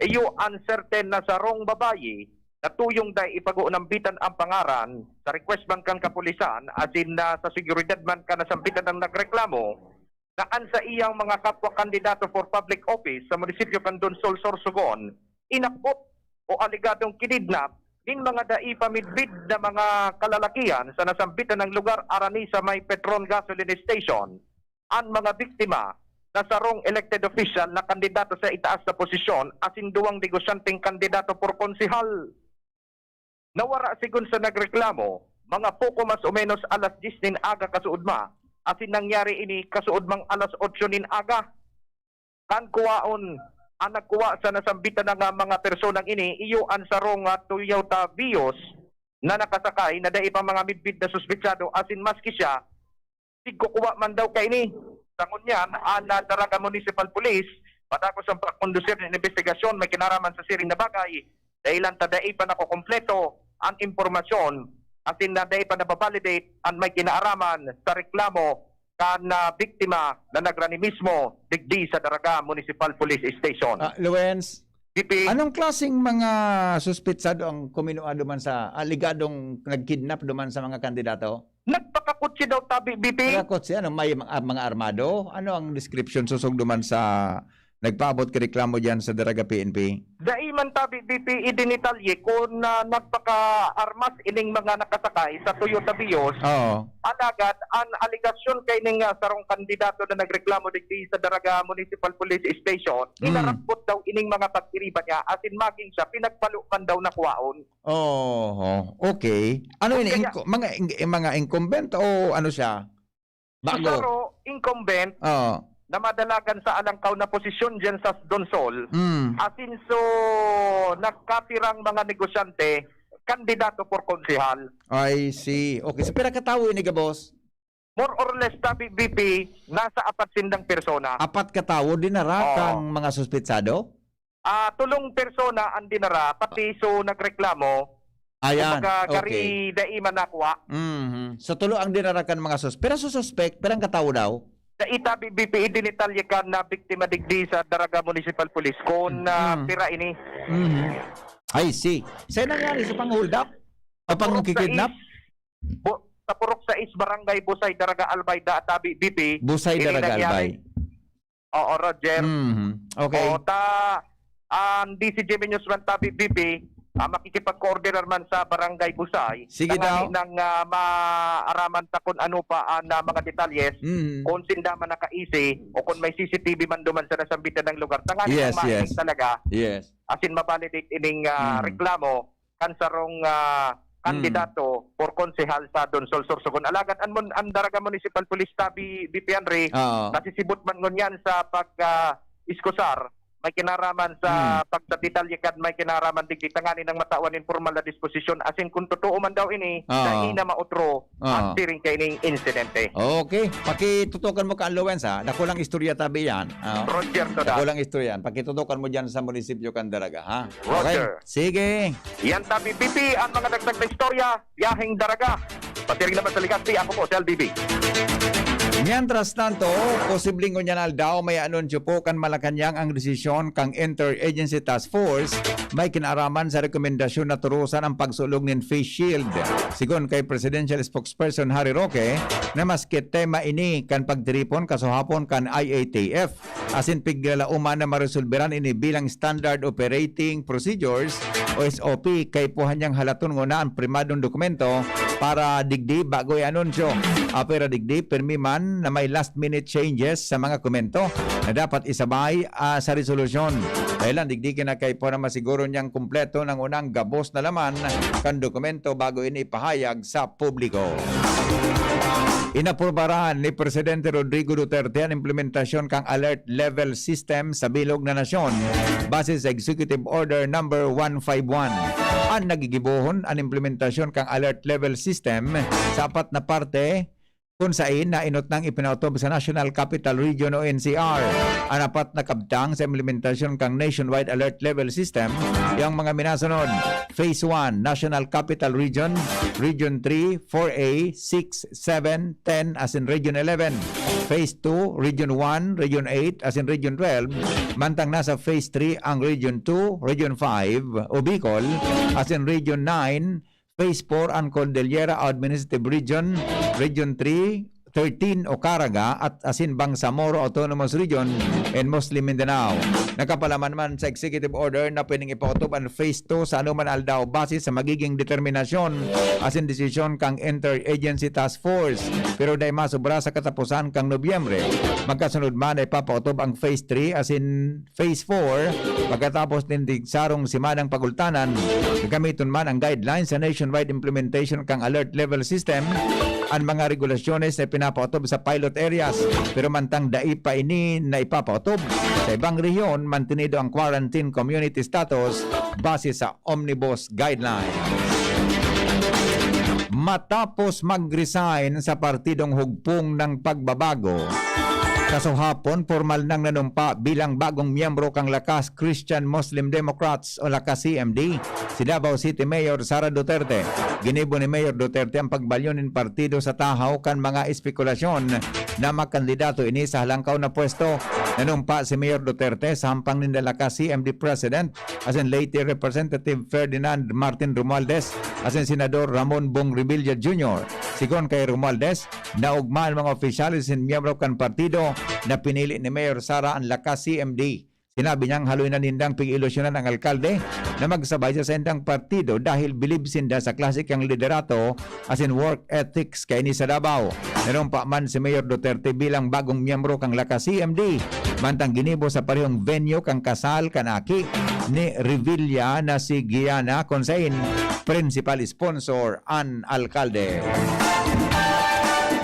iyo uncertain na sarong babayi natuyong day ipago ng bitan ang pangaran sa request man kan kapulisan asin na sa seguridad man ka nasambitan ng nagreklamo na sa iyang mga kapwa kandidato for public office sa munisipyo kan Donsol, Sorsogon inakop o aligadong kinidnap din mga dai pamidbid na mga kalalakihan sa nasambitan ng lugar arani sa may Petron Gasoline Station ang mga biktima na sarong elected official na kandidato sa itaas na posisyon asin duwang negosyanteng kandidato por konsihal. Nawara sigun sa nagreklamo, mga poko mas o menos alas 10 nin aga kasuudma, asin nangyari ini kasuudmang alas 8 nin aga. Kan kuwaon, ang nagkuwa sa nasambitan ng mga personang ini, iyo ang sarong Toyota Vios na nakasakay na dai pa mga midbid na suspitsado, asin maski siya, tigkukuha man daw kay ini. Sangon yan, ang Daraga Municipal Police, patakos ang pagkondusir ng investigasyon, may kinaraman sa siring na bagay, dahilan tadai pa nakukompleto ang impormasyon asin na dahi pa nababalidate ang may kinaaraman sa reklamo kan biktima na nagrani mismo digdi sa Daraga Municipal Police Station. Luwens, BP, anong klaseng mga suspitsado ang kuminuado man sa aligadong nagkidnap duman sa mga kandidato? nagpakakutsi daw tabi, BP. Nagpakakutsi, ano, may mga armado? Ano ang description susog duman sa nagpaabot ka reklamo dyan sa Daraga PNP? Daiman tabi, BP, idinitalye kung nagpaka-armas ining mga nakasakay sa Toyota Vios. Oo. Alagad, ang aligasyon kay ning sarong kandidato na nagreklamo digdi sa Daraga Municipal Police Station, inarapot daw ining mga pagkiriba niya, asin maging siya, pinagpalukan daw na kuwaon. Oh, okay. Ano yun, mga incumbent o ano siya? Bago? Pero incumbent, na madalagan sa alangkaw na posisyon dyan sa Donsol, asin so nagkapirang mga negosyante, kandidato por konsehal. I see. Okay, so pira katawo ini ka, boss? More or less, tabi BP, nasa 400 persona. 4 katawo, dinara kang mga suspitsado? Tulong persona ang dinara, pati so nagreklamo. Ayan, okay. Dai manakwa. So tulo ang dinarakan mga pero suspect, perang katawo daw? Sa itabi BP, idinitalye ka na biktima digdi sa Daraga Municipal Police kung pira ini. I see. Saan nangyari sa pang-hold up? O pang-kikidnap? Sa Purok 6, Barangay Busay, Daraga Albay, tabi BP. Busay, Daraga Albay. Oo, Roger. Okay. O, ang DCGM News man tabi BP, makikipag-coordinate man sa Barangay Busay. Sige daw. Nang maaraman ta kung ano pa ang mga detalyes, kung sinda man nakaisi, o kung may CCTV man duman sa nasambitan ng lugar. Tanganin Yes, ang yes. talaga. Yes. Asin mabalidate ining reklamo kansarong kandidato por konsehal sa Donsol, Sorsogon. Alagad ang Daraga Municipal Police tabi BP Henry, nasisibot man ngunyan sa pag-iskusar, may kinaraman sa pagtadetalyekan, may kinaraman digdi tanganin ng matawan informal na disposisyon, asin kung totoo man daw ini, na ina mautro ang tiring kay ining insidente. Okay, pakitutukan mo ka ang Luwens, ha? Dako lang istorya tabi yan. Roger, to Dako lang istorya yan. Pakitutukan mo dyan sa munisipyo kan Daraga, ha? Roger. Okay, sige. Yan tabi BP, ang mga dagdag na istorya, Biyaheng Daraga. Patiring naman sa Legazpi, ako po si LDB. Mientras tanto, posibleng unyanal daw may anunsyo po kan Malacanang ang desisyon kang Interagency Task Force may kinaraman sa rekomendasyon na turusan ang pagsulong ng face shield. Sigon kay Presidential Spokesperson Harry Roque na maski tema ini kan pagtiripon kasuhapon kan IATF asin piglalauman na maresolberan ini bilang Standard Operating Procedures o SOP kay puhanyang halaton nguna ang primadong dokumento para digdi bago i-anunsyo. Pero digdi permi man na may last minute changes sa mga komento na dapat isabay sa resolusyon. Kailan digdi na kay para masiguro niyang kumpleto ng unang gabos na laman kan dokumento bago ini ipahayag sa publiko. Inaprobaran ni Presidente Rodrigo Duterte ang implementasyon kang alert level system sa bilog na nasyon base sa Executive Order number 151. Ang nagigibuhon ang implementasyon kang alert level system sa 4 na parte kung saan nainot ng ipinautob sa National Capital Region o NCR. Ang apat na kabtang sa implementasyon kang Nationwide Alert Level System, yung mga minasunod: Phase 1, National Capital Region, Region 3, 4A, 6, 7, 10 as in Region 11. Phase 2, Region 1, Region 8 as in Region 12. Mantang nasa Phase 3 ang Region 2, Region 5 o Bicol as in Region 9, Phase 4 ang Cordillera Administrative Region, Region 3, 13 o Caraga at asin Bangsamoro Autonomous Region and Muslim Mindanao. Nakapalaman man sa executive order na pwedeng ipautob ang Phase 2 sa anuman aldao base sa magiging determinasyon asin desisyon kang Interagency Task Force. Pero dahil masobra sa katapusan kang Nobyembre, magkasunod man ay papautob ang Phase 3 asin Phase 4 pagkatapos din sarong simanang pagultanan. Gamiton man ang guidelines sa nationwide implementation kang alert level system ang mga regulasyones na pinapautob sa pilot areas, pero mantang dai pa ini na ipapautob sa ibang rehiyon, mantenido ang quarantine community status base sa Omnibus Guidelines. Matapos mag-resign sa partidong hugpong ng pagbabago, kasahapon formal nang nanumpa bilang bagong miyembro kang Lakas Christian Muslim Democrats o Lakas CMD si Davao City Mayor Sara Duterte. Ginibo ni Mayor Duterte ang pagbalyonin partido sa tahaw kan mga espekulasyon na makandidato ini sa halangkaw na pwesto. Nanumpa si Mayor Duterte sa hampang ni Lakas CMD President as in late Representative Ferdinand Martin Romualdez as in Senador Ramon Bong Revilla Jr. Sigon kay Romualdez, naugmaan mga opisyalis sin miyembro kan partido na pinili ni Mayor Sara ang Lakas CMD. Sinabi niyang haluin na nindang pag-ilusyonan ng alkalde na magsabay sa indang partido dahil bilib sinda sa klasikang liderato as in work ethics kay ni sa Davao. Nanumpa man si Mayor Duterte bilang bagong miyembro kang Lakas CMD, mantang ginibo sa parehong venue kang kasal kanaki ni Revilla na si Giana Consain, principal sponsor ang alkalde.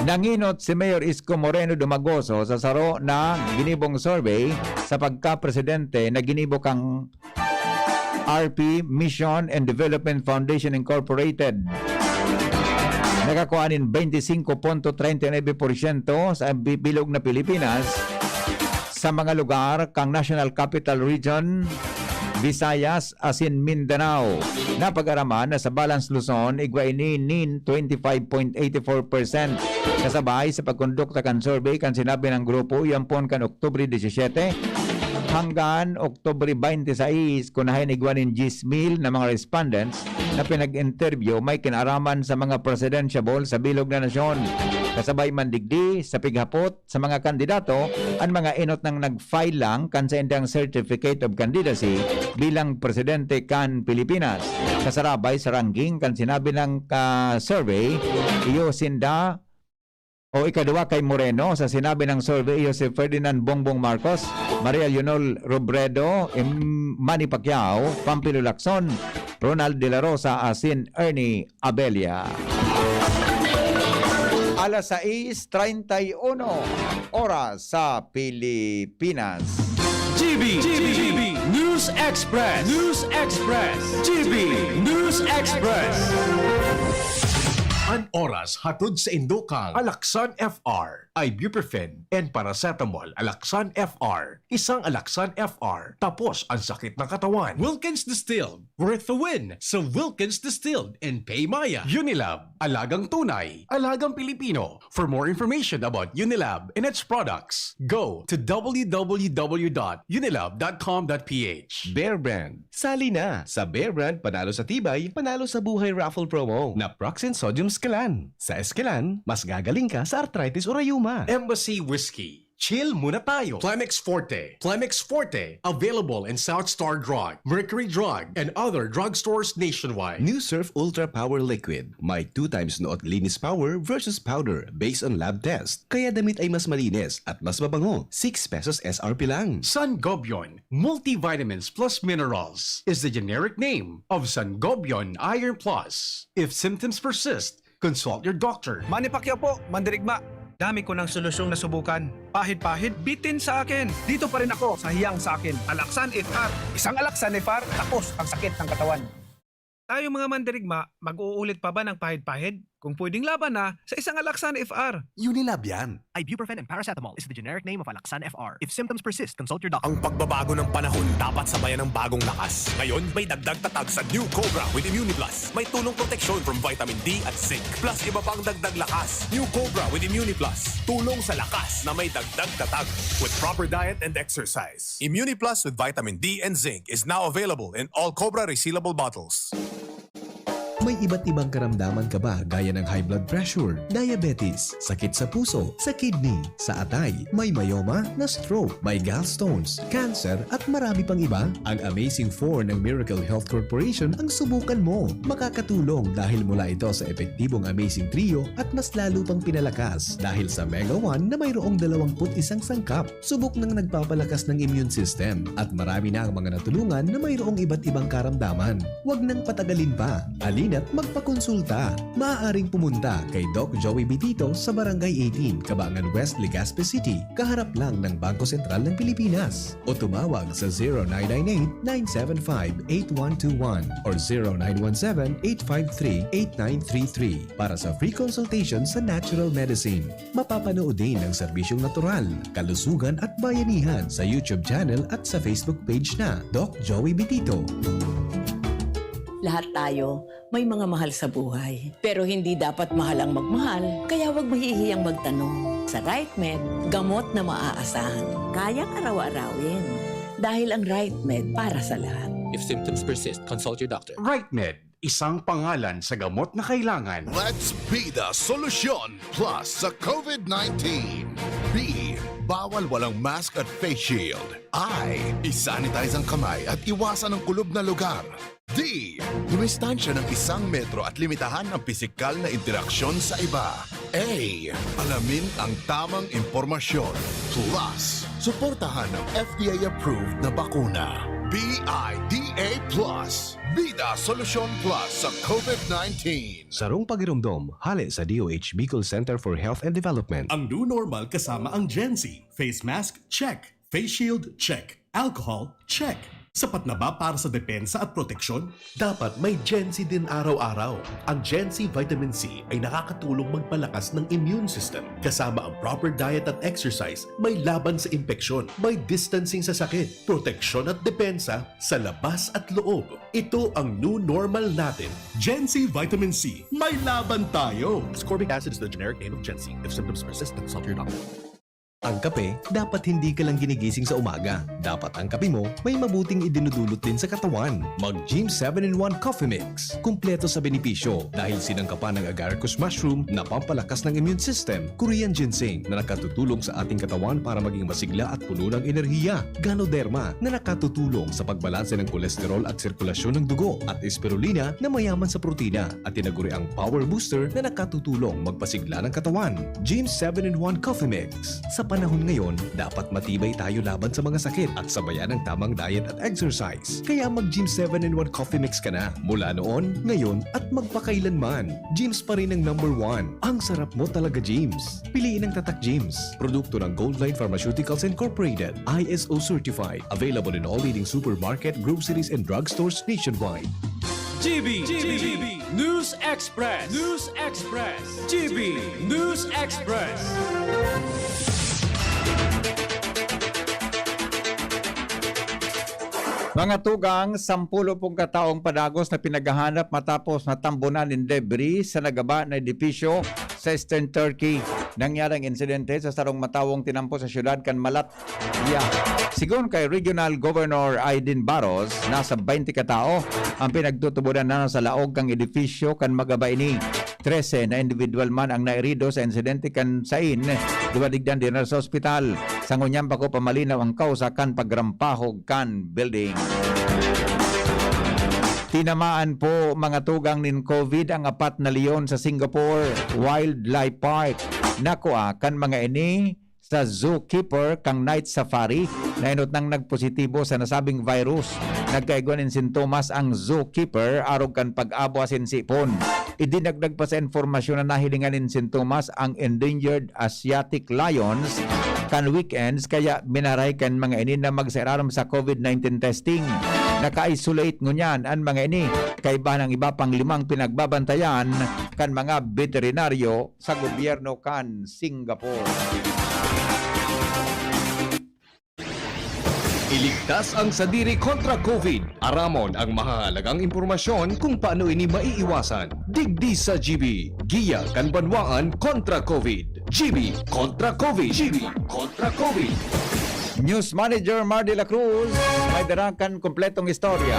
Nanginot si Mayor Isko Moreno Dumagoso sa saro na ginibong survey sa pagka-presidente na ginibo kang RP Mission and Development Foundation Incorporated. Nakakuhanin 25.39% sa bilog na Pilipinas sa mga lugar kang National Capital Region, Visayas asin Mindanao. Napag-araman na sa Balance Luzon, igwaini nin 25.84%. Kasabay sa pagkondukta kan survey kan sinabi ng grupo, yampon kan Oktubre 17 hanggang Oktubre 26, kunahin igwanin 10,000 na mga respondents na pinag-interview may kinaraman sa mga presidentiable sa bilog na nasyon. Kasabay mandigdi sa pighapot sa mga kandidato ang mga inot ng nag-file lang kan sa indang Certificate of Candidacy bilang presidente kan Pilipinas. Kasarabay sa ranking kan sinabi ng survey, iyo sinda o ikaduwa kay Moreno sa sinabi ng survey, iyo si Ferdinand Bongbong Marcos, Maria Leonor Robredo, Manny Pacquiao, Pampilo Lacson, Ronald De La Rosa asin Ernie Abella. Alas 6:31 oras sa Pilipinas. GB News Express. GB News Express. An oras hatod sa Indokang Alaksan FR, Ibuprofen and Paracetamol. Alaksan FR, isang Alaksan FR, tapos ang sakit ng katawan. Wilkins Distilled, worth the win sa Wilkins Distilled and Paymaya. Unilab, alagang tunay, alagang Pilipino. For more information about Unilab and its products, go to www.unilab.com.ph. Bear Brand. Sali na! Sa Bear Brand, panalo sa tibay, panalo sa buhay raffle promo na Proxen Sodium Escalan. Sa Escalan, mas gagaling ka sa arthritis o rayuma. Embassy Whiskey. Chill muna tayo. Plemex Forte. Plemex Forte. Available in South Star Drug, Mercury Drug, and other drugstores nationwide. New Surf Ultra Power Liquid. May 2 times noot linis power versus powder based on lab test. Kaya damit ay mas malinis at mas mabango. 6 pesos SRP lang. Sangobion Multivitamins Plus Minerals is the generic name of Sangobion Iron Plus. If symptoms persist, consult your doctor. Manny Pacquiao po, mandirigma. Dami ko ng solusyong nasubukan. Pahid-pahid, bitin sa akin. Dito pa rin ako sa hiyang sa akin. Alaksan FR. Isang Alaksan FR, tapos ang sakit ng katawan. tayo mga mandirigma, mag-uulit pa ba ng pahid-pahid? Kung pwedeng laban na sa isang Alaxan FR. Unilab yan. Ibuprofen and paracetamol is the generic name of Alaxan FR. If symptoms persist, consult your doctor. Ang pagbabago ng panahon dapat sabayan ng bagong lakas. Ngayon, may dagdag tatag sa New Cobra with ImmuniPlus. May tulong proteksyon from vitamin D at zinc. Plus, iba pang dagdag lakas. New Cobra with ImmuniPlus. Tulong sa lakas na may dagdag tatag. With proper diet and exercise. ImmuniPlus with vitamin D and zinc is now available in all Cobra resealable bottles. May iba't ibang karamdaman ka ba gaya ng high blood pressure, diabetes, sakit sa puso, sa kidney, sa atay, may myoma, na stroke, may gallstones, cancer at marami pang iba? Ang Amazing 4 ng Miracle Health Corporation ang subukan mo. Makakatulong dahil mula ito sa epektibong Amazing Trio at mas lalo pang pinalakas dahil sa Mega 1 na mayroong 21 sangkap. Subok ng nagpapalakas ng immune system at marami na ang mga natulungan na mayroong iba't ibang karamdaman. Huwag nang patagalin pa. At magpakonsulta. Maaaring pumunta kay Doc Joey Bitito sa Barangay 18, Cabangan West, Legazpi City, kaharap lang ng Bangko Sentral ng Pilipinas. O tumawag sa 0998-975-8121 or 0917-853-8933 para sa free consultation sa natural medicine. Mapapanood din ang serbisyong natural, kalusugan at bayanihan sa YouTube channel at sa Facebook page na Doc Joey Bitito. Lahat tayo may mga mahal sa buhay. Pero hindi dapat mahal ang magmahal, kaya huwag mahihiyang magtanong. Sa RightMed, gamot na maaasahan. Kayang araw-arawin. Dahil ang RightMed para sa lahat. If symptoms persist, consult your doctor. RightMed, isang pangalan sa gamot na kailangan. Let's be the solution plus sa COVID-19. B. Bawal walang mask at face shield. I. Isanitize ang kamay at iwasan ang kulob na lugar. D. Dumistansya ng 1 metro at limitahan ang pisikal na interaksyon sa iba. A. Alamin ang tamang impormasyon. Plus, suportahan ang FDA-approved na bakuna. BIDA Plus. Bida Solusyon Plus sa COVID-19. Sarong Pagiromdom, hali sa DOH Bicol Center for Health and Development. Ang new normal kasama ang Gen Z. Face mask, check. Face shield, check. Alcohol, check. Sapat na ba para sa depensa at proteksyon? Dapat may Gen Z din araw-araw. Ang Gen Z Vitamin C ay nakakatulong magpalakas ng immune system. Kasama ang proper diet at exercise, may laban sa impeksyon, may distancing sa sakit, proteksyon at depensa sa labas at loob. Ito ang new normal natin. Gen Z Vitamin C. May laban tayo! Ascorbic acid is the generic name of Gen Z. If symptoms persist, consult your doctor. Ang kape, dapat hindi ka lang ginigising sa umaga. Dapat ang kape mo may mabuting idinudulot din sa katawan. Mag-Gym 7-in-1 Coffee Mix. Kumpleto sa benepisyo dahil sinangkapan ng agaricus mushroom na pampalakas ng immune system, Korean ginseng na nakatutulong sa ating katawan para maging masigla at puno ng enerhiya, Ganoderma na nakatutulong sa pagbalanse ng kolesterol at sirkulasyon ng dugo, at spirulina na mayaman sa protina at tinaguri ang Power Booster na nakatutulong magpasigla ng katawan. Gym 7-in-1 Coffee Mix. Sa panahon ngayon, dapat matibay tayo laban sa mga sakit at sabayan ng tamang diet at exercise. Kaya mag-Gym 7-in-1 Coffee Mix ka na. Mula noon, ngayon, at magpakailanman. Gyms pa rin ang #1. Ang sarap mo talaga, Gyms. Piliin ang Tatak Gyms. Produkto ng Goldline Pharmaceuticals Incorporated. ISO certified. Available in all leading supermarket, groceries, and drugstores nationwide. GB News Express. News Express. GB News Express. Mga tugang, 10 kataong padagos na pinaghahanap matapos natambunan ng debris sa nagaba na edipisyo sa Eastern Turkey. Nangyarang insidente sa sarong matawong tinampo sa syudad kan Malatya. Sigon kay Regional Governor Aydin Barros, nasa 20 katao ang pinagtutubunan na sa laog kang edifisyo kan magaba ini. 13 na individual man ang nairido sa insidente kan sain, duwadigdan din sa ospital. Sa ngunyam pa ko pamalinaw ang kausa kan pagrampahog kan building. Tinamaan po mga tugang nin COVID ang 4 na leon sa Singapore Wildlife Park. Nakuha kan mga ini sa zookeeper kang night safari na inot nang nagpositibo sa nasabing virus. Nagkaigon in sintomas ang zookeeper arog kan pag-abo asin sipon. Idinagdag pa sa informasyon na nahilingan in sintomas ang endangered Asiatic lions kan weekends, kaya minaray kan mga ini na magsararam sa COVID-19 testing. Naka-isolate ngunyan ang mga ini kaiba ng iba pang 5 pinagbabantayan kan mga veterinaryo sa gobyerno kan Singapore. Iligtas ang sadiri kontra COVID. Aramon ang mahalagang impormasyon kung paano ini maiiwasan. Digdi sa GB. Giya kan banwaan kontra COVID. GB kontra COVID. GB kontra COVID. News Manager Mar de la Cruz, may darakan kompletong istorya.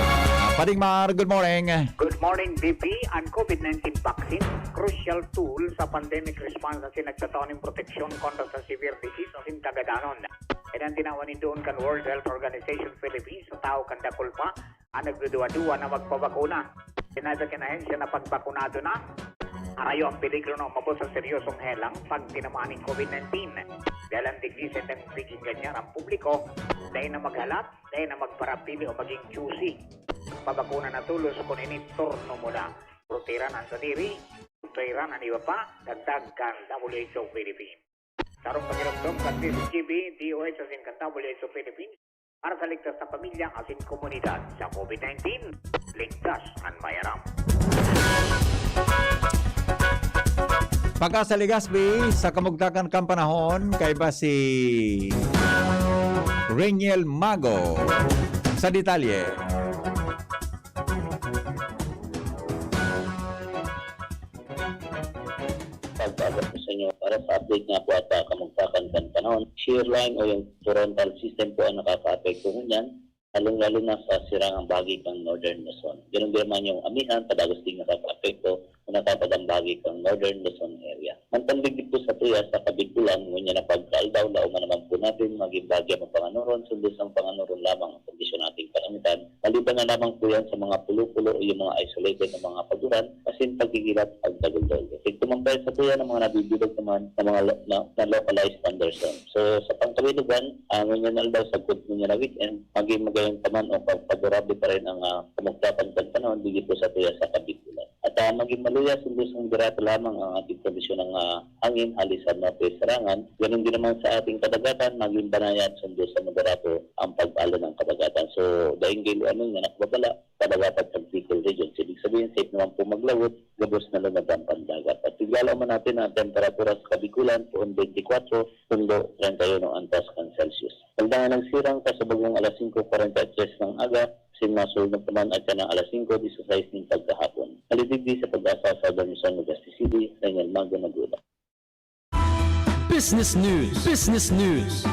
Paring Mar, good morning. Good morning, BP. Ang COVID-19 vaccine, crucial tool sa pandemic response at nagtataon ng proteksyon kontra sa severe disease o kagadanon. E ang tinawan ni doon kan World Health Organization Philippines sa tao kan dakulpa ang nagduduwa-duwa na magpabakuna. Sinada kinahensya na pagbakunado na, arayo ang peligro na umabot sa seryosong helang pag tinamaan ng COVID-19. Dahil ang digdiset ang biging ganyan ang publiko, dahil na maghalat, dahil na magparapili o maging choosy. Pabakuna na tulos kung initurno mo na. Protiran ang sadiri, protiran ang iba pa, dagdag kan WHO Philippines. Sarong pakiramdam kan GB, DOH asin kan WHO Philippines para sa ligtas na pamilya asin komunidad sa COVID-19. Ligtas ang mayaram. Pagka sa Legazpi, sa kamugtakan kang panahon, kay ba si Reniel Mago sa detalye. Pagbagat po sa inyo para sa update nga po at kamugtakan kan panahon. Shear line o yung frontal system po ang nakaka-apekto niyan, lalong-lalo na sa sirangang bahagi ng Northern Luzon. Ganun din naman yung amihan, padagos din nakaka-apekto kung natapadang bahagi ng Northern Luzon area. Mantandigdig po sa tuya sa Kabigulan, ngunyan na pagkaaldaw, lauman naman po natin maging bagya ng panganuron, sundos ang panganuron lamang ang kondisyon nating kalamitan. Maliban na lamang po yan sa mga pulo-pulo o yung mga isolated na mga paguran, kasi pagkikilat at dagol-dol. Ito mampay sa tuya ng mga nabibilog naman ng mga na localized thunderstorms. So sa pangkawilugan, ngunyan na aldaw sa good ngunyan na weekend, maging magayang taman o pagpagurable pa rin ang kamugtakan ng panahon, bigay po sa tuya sa Kabigulan. At maging maluya, sundos ng dirato lamang ang ating kondisyon ng hangin, halisan na sarangan. Ganun din naman sa ating kadagatan, maging banayad, sundos sa moderato ang pag-alo ng kadagatan. So, dahil gayluan nung nakababala, kadagatan sa Bicol region. Ibig sabihin, safe naman po maglawot, gabos na lumabang pandagat. At tiglalaw man natin ang temperatura sa Kabigulan, poon 24, pundo 31 antas kan Celsius. Pagdangan ng sirang kasabagong alas 5:43 ng aga, sinmasulog naman at yan ng alas 5:16 ng pagkahapon. Nalidigdi sa pag-asa sa Luzon, Legazpi City, Daniel Mago Nagula. Business News. Business News.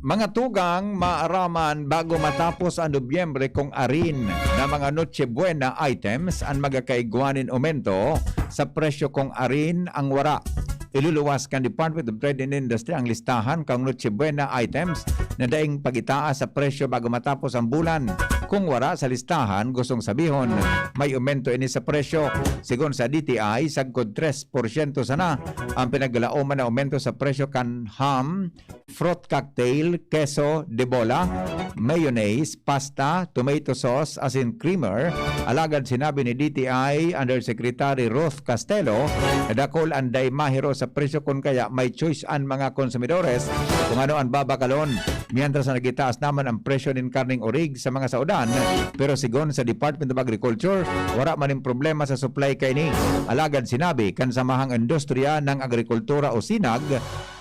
Mga tugang maaraman bago matapos ang Nobyembre kung arin na mga Noche Buena items ang magakaigwanin aumento sa presyo kung arin ang wara. Iluluwas kan Department of Trade and Industry ang listahan kang Noche Buena items na daing pag-itaas sa presyo bago matapos ang bulan. Kung wara sa listahan, gustong sabihon, may aumento ini sa presyo. Sigon sa DTI, sagkod 3% sana ang pinaglaoman na aumento sa presyo kan ham, fruit cocktail, queso de bola, mayonnaise, pasta, tomato sauce, asin creamer. Alagad sinabi ni DTI Undersecretary Ruth Castelo, dakol anday mahiro sa presyo kung kaya may choice ang mga konsumidores kung ano ang babakalon. Mientras na nagitaas naman ang presyo ng karning orig sa mga saudan, pero sigon sa Department of Agriculture, wala man yung problema sa supply kay ni. Alagad sinabi kan samahang industriya ng agrikultura o SINAG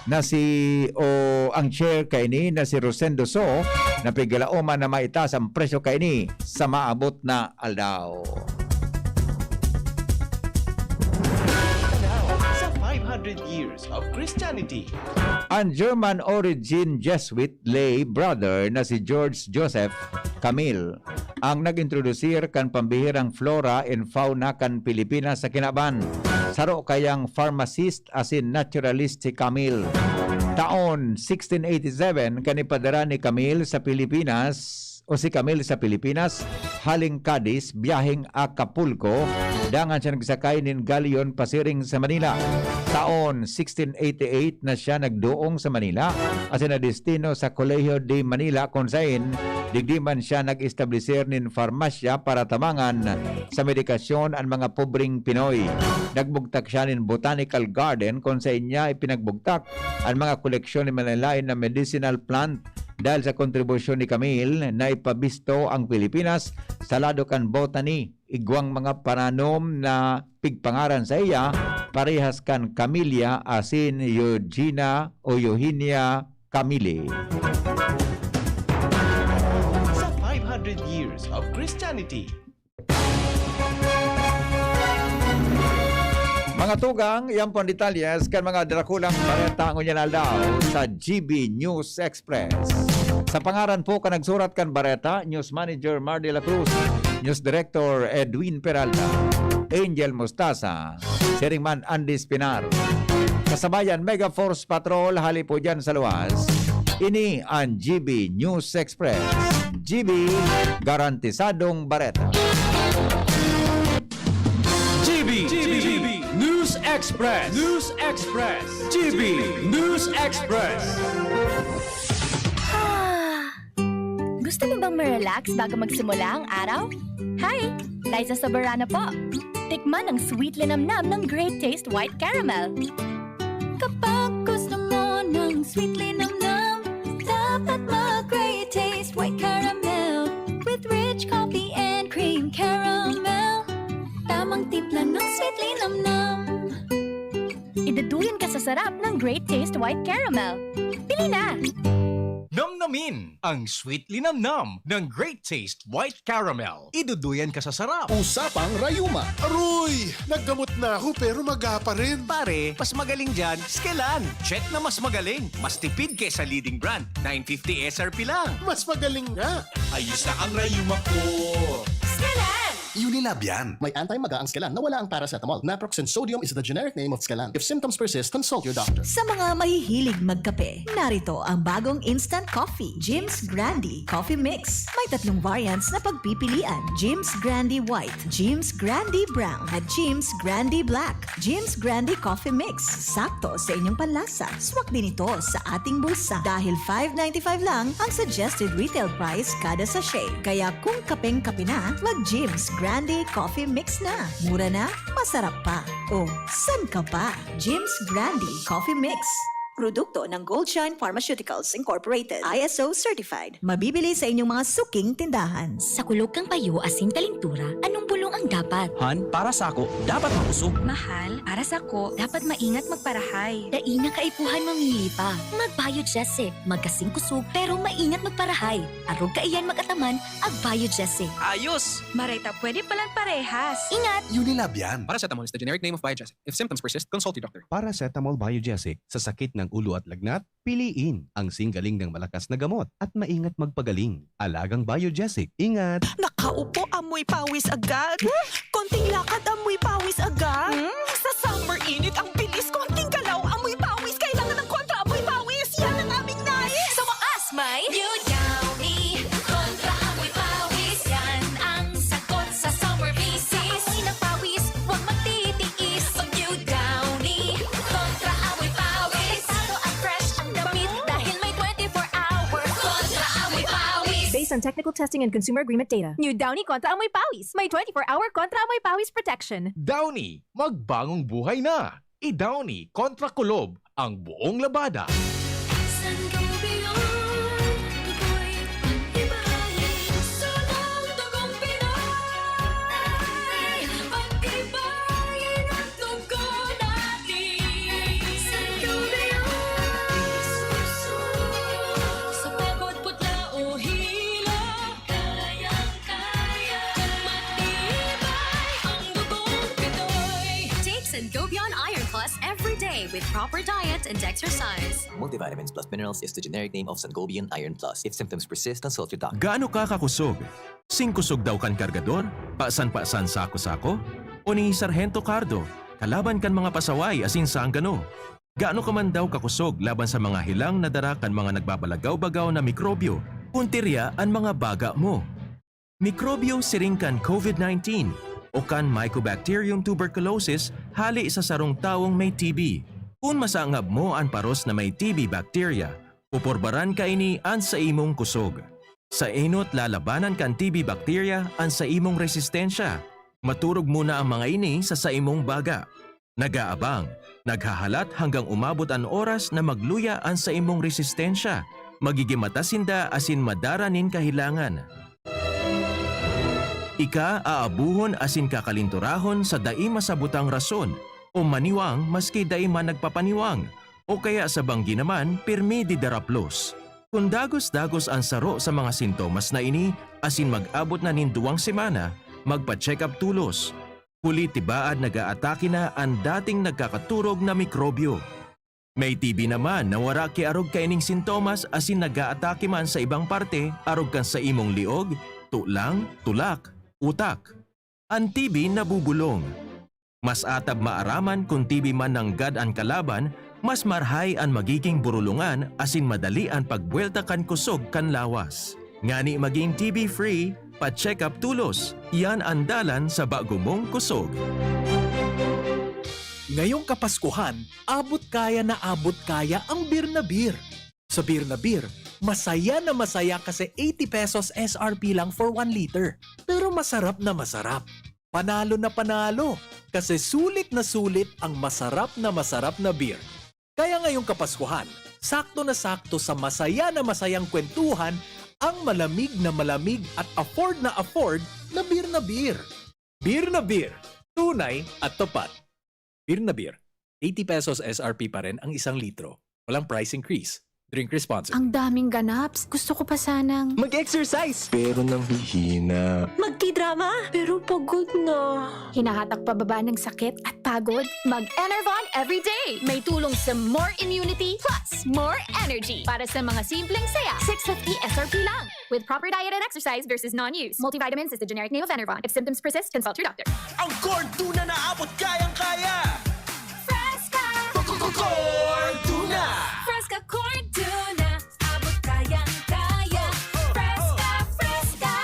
na ang chair kay ni na si Rosendo So na pigalaoman na maitaas ang presyo kay ni sa maabot na aldaw. 500 years of Christianity. Ang German origin Jesuit lay brother na si George Joseph Camille ang nag-introducir kan pambihirang flora and fauna kan Pilipinas sa kinaban. Saro kayang pharmacist asin naturalist si Camille. Taon 1687 kanipadara ni Camille sa Pilipinas o si Camille sa Pilipinas, haling Cadiz, biyaheng Acapulco, dangan siya nagsakay nin galyon pasiring sa Manila. Taon 1688 na siya nagduong sa Manila as na destino sa Colegio de Manila kung saan digdiman siya nag-establisir nin farmasya para tamangan sa medikasyon ang mga pobreng Pinoy. Nagbugtak siya nin botanical garden kung saan niya ipinagbugtak ang mga koleksyon ni Manilain na medicinal plant, Dahil sa kontribusyon ni Camille, naipabisto ang Pilipinas sa lado kan botany. Igwang mga pananom na pigpangaran sa iya, parehas kan Camellia asin Eugenia o Eugenia Camille. Sa 500 years of Christianity. Mga tugang, yan po ang detalyes kan mga drakulang bareta ang unyan daw sa GB News Express. Sa pangaran po ka nagsurat kan bareta, News Manager Mar de la Cruz, News Director Edwin Peralta, Angel Mostaza, Seringman Andy Spinar. Kasabayan Mega Force Patrol, hali po dyan sa luwas. Ini ang GB News Express. GB, garantisadong bareta. GB News Express. News Express. GB News Express. Gusto mo bang ma-relax bago magsimula ang araw? Hi! Liza Soberano po. Tikman ang sweet linamnam ng Great Taste White Caramel. Kapag gusto mo ng sweet linamnam, dapat mag-Great Taste White Caramel with rich coffee and cream caramel. Tamang timpla ng sweet linamnam. Idaduyan ka sa sarap ng Great Taste White Caramel. Pili na! Namnamin ang sweet linamnam ng Great Taste White Caramel. Iduduyan ka sa sarap. Usapang Rayuma. Aroy! Naggamot na ako pero maga pa rin. Pare, mas magaling dyan, Skelan. Check na mas magaling. Mas tipid kaysa leading brand. 950 SRP lang. Mas magaling nga. Ayos na ang Rayuma ko. Skelan! Unilab yan. May anti-maga ang Skelan na wala ang paracetamol. Naproxen sodium is the generic name of Skelan. If symptoms persist, consult your doctor. Sa mga mahihilig magkape, narito ang bagong instant coffee, Jim's Grandi Coffee Mix. May 3 variants na pagpipilian: Jim's Grandi White, Jim's Grandi Brown, at Jim's Grandi Black. Jim's Grandi Coffee Mix, sakto sa inyong panlasa. Swak din ito sa ating bulsa dahil $5.95 lang ang suggested retail price kada sachet. Kaya kung kapeng-kape na, mag-Jim's Grandi Coffee Mix na. Mura na, masarap pa. O, san ka pa? Jim's Grandi Coffee Mix. Produkto ng Goldshine Pharmaceuticals Incorporated. ISO certified. Mabibili sa inyong mga suking tindahan. Sa kulog kang payo asin kalintura, anong bulong ang dapat? Han, para sa ako, dapat makusog. Mahal, para sa ko, dapat maingat magparahay. Daing kaipuhan mamili pa. Mag-Biogesic. Magkasing kusog, pero maingat magparahay. Arog kaiyan mag-ataman, ag-Biogesic. Ayos! Marita, pwede palang parehas. Ingat! Unilab yan. Paracetamol is the generic name of Biogesic. If symptoms persist, consult your doctor. Paracetamol Biogesic. Sa sakit ng ulo at lagnat, piliin ang singgaling ng malakas na gamot at maingat magpagaling. Alagang Biogesic. Ingat! Nakaupo, amoy pawis agad. Konting lakad, amoy pawis agad. Sa summer init, ang bilis. Konting galaw, amoy pawis. Kailangan ng kontra, amoy pawis. Yan ang aming nais. Sa wakas, may New Downy kontra amoy pawis. Yan ang sagot sa summer bisis. Amoy ng pawis, huwag magtitiis. Pag New Downy kontra amoy pawis. Tado at fresh ang damit dahil may 24-hour kontra amoy pawis. Based on technical testing and consumer agreement data, New Downy Kontra Amoy Pawis. May 24-hour Kontra Amoy Pawis protection. Downy, magbagong buhay na. I-Downy kontra kulob ang buong labada. Sangobion Iron Plus every day with proper diet and exercise. Multivitamins plus minerals is the generic name of Sangobion Iron Plus. If symptoms persist, consult your doctor. Gaano ka kakusog? Singkusog daw kan kargador? Paasan-paasan sako-sako? O ni Sargento Cardo? Kalaban kan mga pasaway asin sanggano? Gaano ka man daw kakusog laban sa mga hilang na dara kan mga nagbabalagaw-bagaw na mikrobyo? Puntirya ang mga baga mo. Mikrobyo siring kan COVID-19 o kan Mycobacterium tuberculosis hali sa sarong tawong may TB. Kung masangab mo ang paros na may TB bacteria, puporbaran ka ini ang sa imong kusog. Sa inot lalabanan kan TB bacteria ang sa imong resistensya. Maturog muna ang mga ini sa imong baga. Nagaabang, naghahalat hanggang umabot ang oras na magluya ang sa imong resistensya. Magigimatasinda asin madaranin kahilangan. Ika aabuhon asin kakalinturahon sa dai masabutang rason o maniwang maski dai man nagpapaniwang o kaya sa banggi naman pirmi di daraplos. Kung dagos-dagos ang saro sa mga sintomas na ini asin mag-abot na nin 2 semana, magpa-check up tulos. Huli tibaad nag-aatake na ang dating nagkakaturog na mikrobyo. May TB naman na wara ki arog kaining sintomas asin nag-aatake man sa ibang parte arog kan sa imong liog, tulang, tulak, utak. Ang TB nabubulong. Mas atab maaraman kung TB man ng gad ang kalaban, mas marhay ang magiging burulungan asin madali ang pagbuelta kan kusog kan lawas. Ngani maging TB-free, pa-check up tulos. Yan ang dalan sa bago mong kusog. Ngayong Kapaskuhan, abot kaya na abot kaya ang beer na beer. Sa beer na beer, masaya na masaya kasi 80 pesos SRP lang for 1 liter. Pero masarap na masarap. Panalo na panalo kasi sulit ang masarap na beer. Kaya ngayong Kapaskuhan, sakto na sakto sa masaya na masayang kwentuhan ang malamig at afford na beer na beer. Beer na beer, tunay at tapat. Beer na beer, 80 pesos SRP pa rin ang 1 litro. Walang price increase. Drink responsibly. Ang daming ganaps. Gusto ko pa sanang Mag-exercise! Pero nang hihina. magti-drama, pero pagod na. Hinahatak pababa ng sakit at pagod? Mag-Enervon everyday! May tulong sa more immunity plus more energy. Para sa mga simpleng saya, 650 SRP lang. With proper diet and exercise versus non-use. Multivitamins is the generic name of Enervon. If symptoms persist, consult your doctor. Ang corn tuna na abot kayang-kaya! Fresca! Corn tuna! Fresca corn tuna. Abot kayang-kaya. Fresca!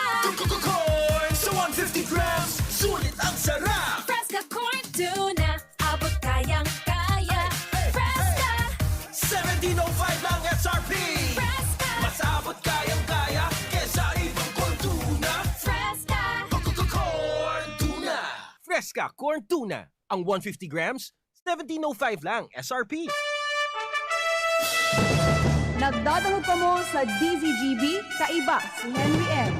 Corn sa 150 grams! Sulit ang sarap! Fresca corn tuna. Abot kayang-kaya. Fresca! 17.05 lang SRP! Fresca! Mas abot kayang-kaya kesa ibang corn tuna! Fresca! Corn tuna! Fresca corn tuna. Ang 150 grams, 17.05 lang SRP. Nagdadalo pa mo sa DZGB, kaiba si Henry M.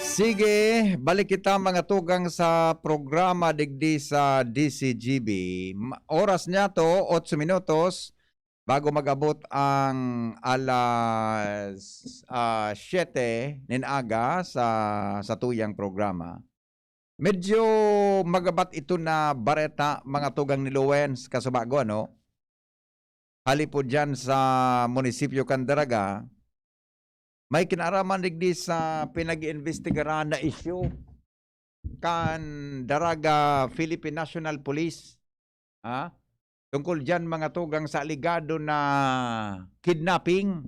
Sige, balik kita mga tugang sa programa digdi sa DCGB. Oras niya to, 8 minutos, bago mag-abot ang alas 7 ninaga sa tuyang programa. Medyo magabat ito na bareta mga tugang ni Lowens Kasubago, ano? Hali po dyan sa munisipyo Candaraga, may kinaraman digdi sa pinag-iimbestigaran na issue kan Daraga Philippine National Police. Tungkol dyan mga tugang sa aligado na kidnapping.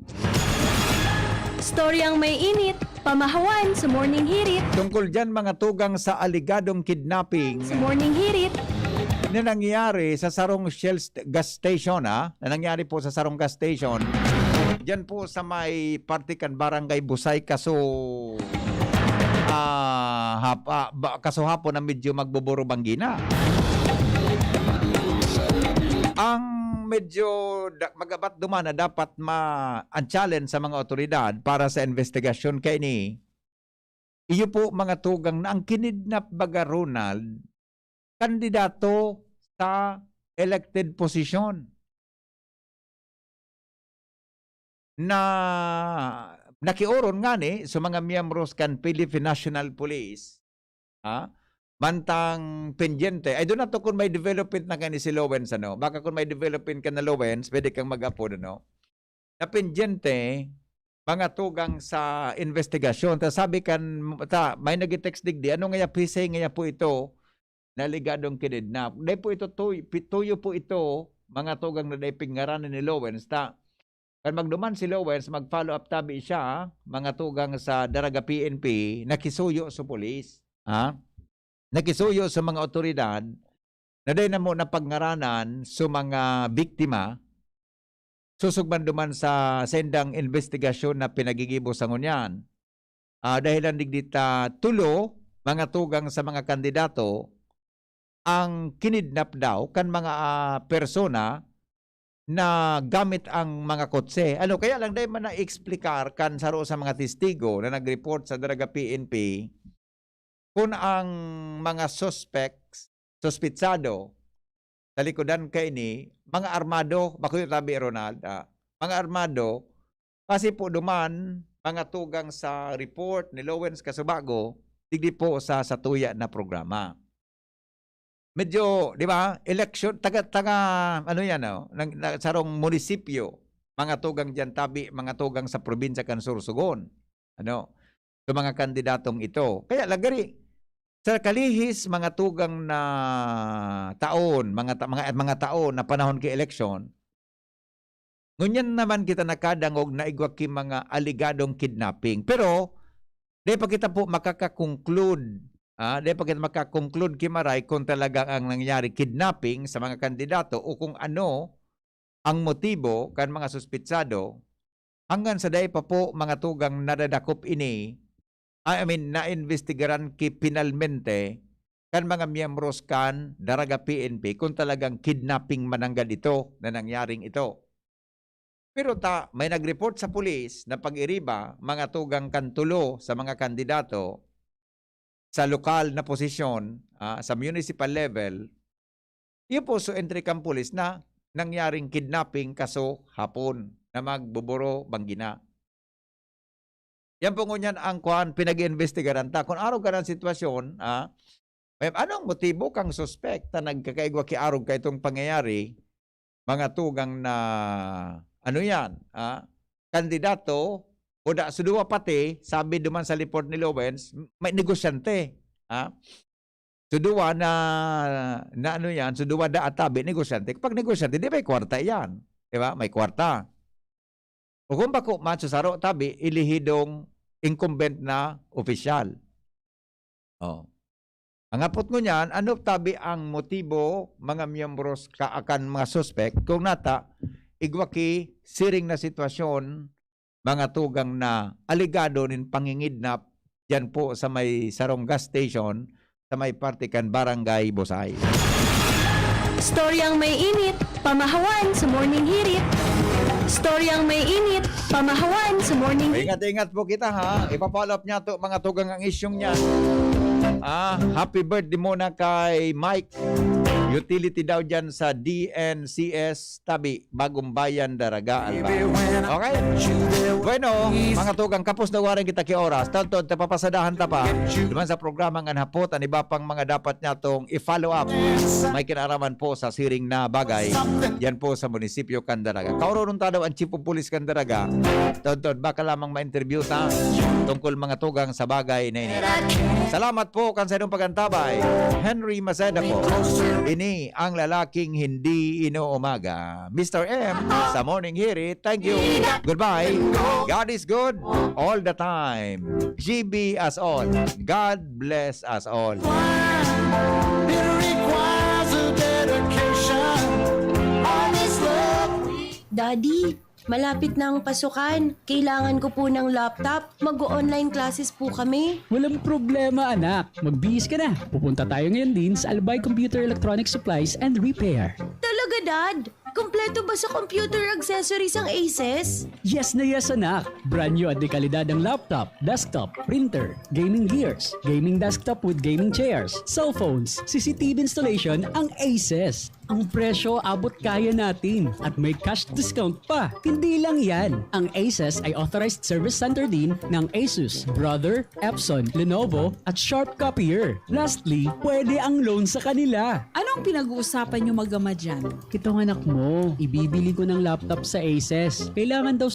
Storyang may init, pamahawan sa morning hirit. Tungkol dyan mga tugang sa aligadong kidnapping. Sa morning hirit. Na nangyari sa Sarong Shell Gas Station, na nangyari po sa Sarong Gas Station. Diyan po sa may partikan Barangay Busay, kaso hapon na medyo magbuburo banggina. Ang medyo magabat duman na dapat ma-challenge sa mga otoridad para sa investigasyon kay ni iyo po mga tugang na ang kinidnap baga Ronald kandidato sa elected position na nakiuron nga ni sa mga miyembros kan Philippine National Police mantang pendyente. I do not know kung may development na kani si Lowens, ano? Baka kung may development ka na Lowens, pwede kang mag-upload, ano? Na pendyente, mga tugang sa investigasyon. Ta sabi kan, may nag-text digdi, ano nga pisay nga po ito, na ligadong kinidnap. Dahil po ito, tuyo po ito, mga tugang na dahil pingaranan ni Lowens, kan magduman si Lowens, mag-follow up tabi siya, mga tugang sa Daraga PNP, nakisuyo sa polis, nakisuyo sa mga otoridad na dahil na mo na pagngaranan sa mga biktima susugban duman sa sendang investigasyon na pinagigibo sa ngunyan. Dahil ang digdita tulo, mga tugang sa mga kandidato, ang kinidnap daw kan mga persona na gamit ang mga kotse. Ano, kaya lang dahil man na-explikar kan saro sa mga testigo na nag-report sa Daraga PNP kung ang mga suspitsado sa likodan kay ni, mga armado, bako yung tabi Ronald, mga armado, kasi po duman, mga tugang sa report ni Lowens Casubago, digdi po sa tuya na programa. Medyo, di ba, election, ano yan, sarong munisipyo, mga tugang dyan tabi, mga tugang sa probinsya kan Sorsogon, sa mga kandidatong ito. Kaya lagari, sa kalihis, mga tugang na taon, mga taon na panahon kay election, ngunyan naman kita nakadangog na igwaki mga aligadong kidnapping. Pero, di pa kita po makaka-conclude, di pa kita makakonclude kimaray kung talaga ang nangyari kidnapping sa mga kandidato o kung ano ang motibo kan mga suspitsado hanggang sa day pa po mga tugang nadadakop ini, na-investigaran ki penalmente kan mga miyembros kan Daraga PNP kung talagang kidnapping mananggad ito na nangyaring ito. Pero may nag-report sa pulis na pag-iriba mga tugang kantulo sa mga kandidato sa lokal na posisyon, sa municipal level, yun po so entry kang pulis na nangyaring kidnapping kaso hapon na magbuburo banggina. Yan po ngunyan ang pinag-investigaran ta. Kung araw ka ng sitwasyon, anong motibo kang suspect na nagkakaigwa ki araw ka itong pangyayari, mga tugang na, kandidato, o suduwa pati, sabi duman sa report ni Lowens, may negosyante. Suduwa suduwa da atabi, negosyante. Kapag negosyante, di may kwarta yan. Di ba? May kwarta. O kung bako matsusaro tabi, ilihidong incumbent na opisyal. Ang apot ko niyan, ano tabi ang motibo mga miyembros kaakan mga suspect kung nata, igwaki siring na sitwasyon mga tugang na aligado nin pangingidnap dyan po sa may sarong gas station sa may partikan Barangay Bosay. Storyang may init, pamahawan sa morning hirit. Storyang may init, pamahawan sa morning hirit. Ingat-ingat po kita ha. Ipapollow up niya to mga tugang ang isyong niya. Happy birthday muna kay Mike. Utility daw dyan sa DNCS Tabi, Bagong Bayan, Daraga, Alba. Okay? Bueno, mga tugang, kapos na waring kita ki oras. Tantod, tapapasadahan ta pa. Duman sa programa ng hapot, ang iba pang mga dapat niya itong i-follow up. May kinaraman po sa siring na bagay. Yan po sa munisipyo Candaraga. Kaurunong ta daw ang Chief of Police Candaraga. Tantod, baka lamang ma-interview ta tungkol mga tugang sa bagay na ini. Salamat po kan sa inyong pagantabay. Henry Maceda po. Ini ang lalaking hindi inuumaga. Mr. M sa Morning Hirit. Thank you. Goodbye. God is good all the time. GB as all. God bless us all. Daddy, malapit na ang pasukan. Kailangan ko po ng laptop. Mag-online classes po kami. Walang problema, anak. Magbihis ka na. Pupunta tayo ngayon din sa Albay Computer Electronic Supplies and Repair. Talaga, Dad? Kompleto ba sa computer accessories ang Aces? Yes na yes, anak. Brand new at dekalidad ang laptop, desktop, printer, gaming gears, gaming desktop with gaming chairs, cellphones, CCTV installation ang Aces. Ang presyo abot kaya natin at may cash discount pa. Hindi lang yan. Ang Aces ay authorized service center din ng Asus, Brother, Epson, Lenovo at Sharp Copier. Lastly, pwede ang loan sa kanila. Anong pinag-uusapan nyo mag-ama dyan? Itong anak mo, ibibili ko ng laptop sa Aces. Kailangan daw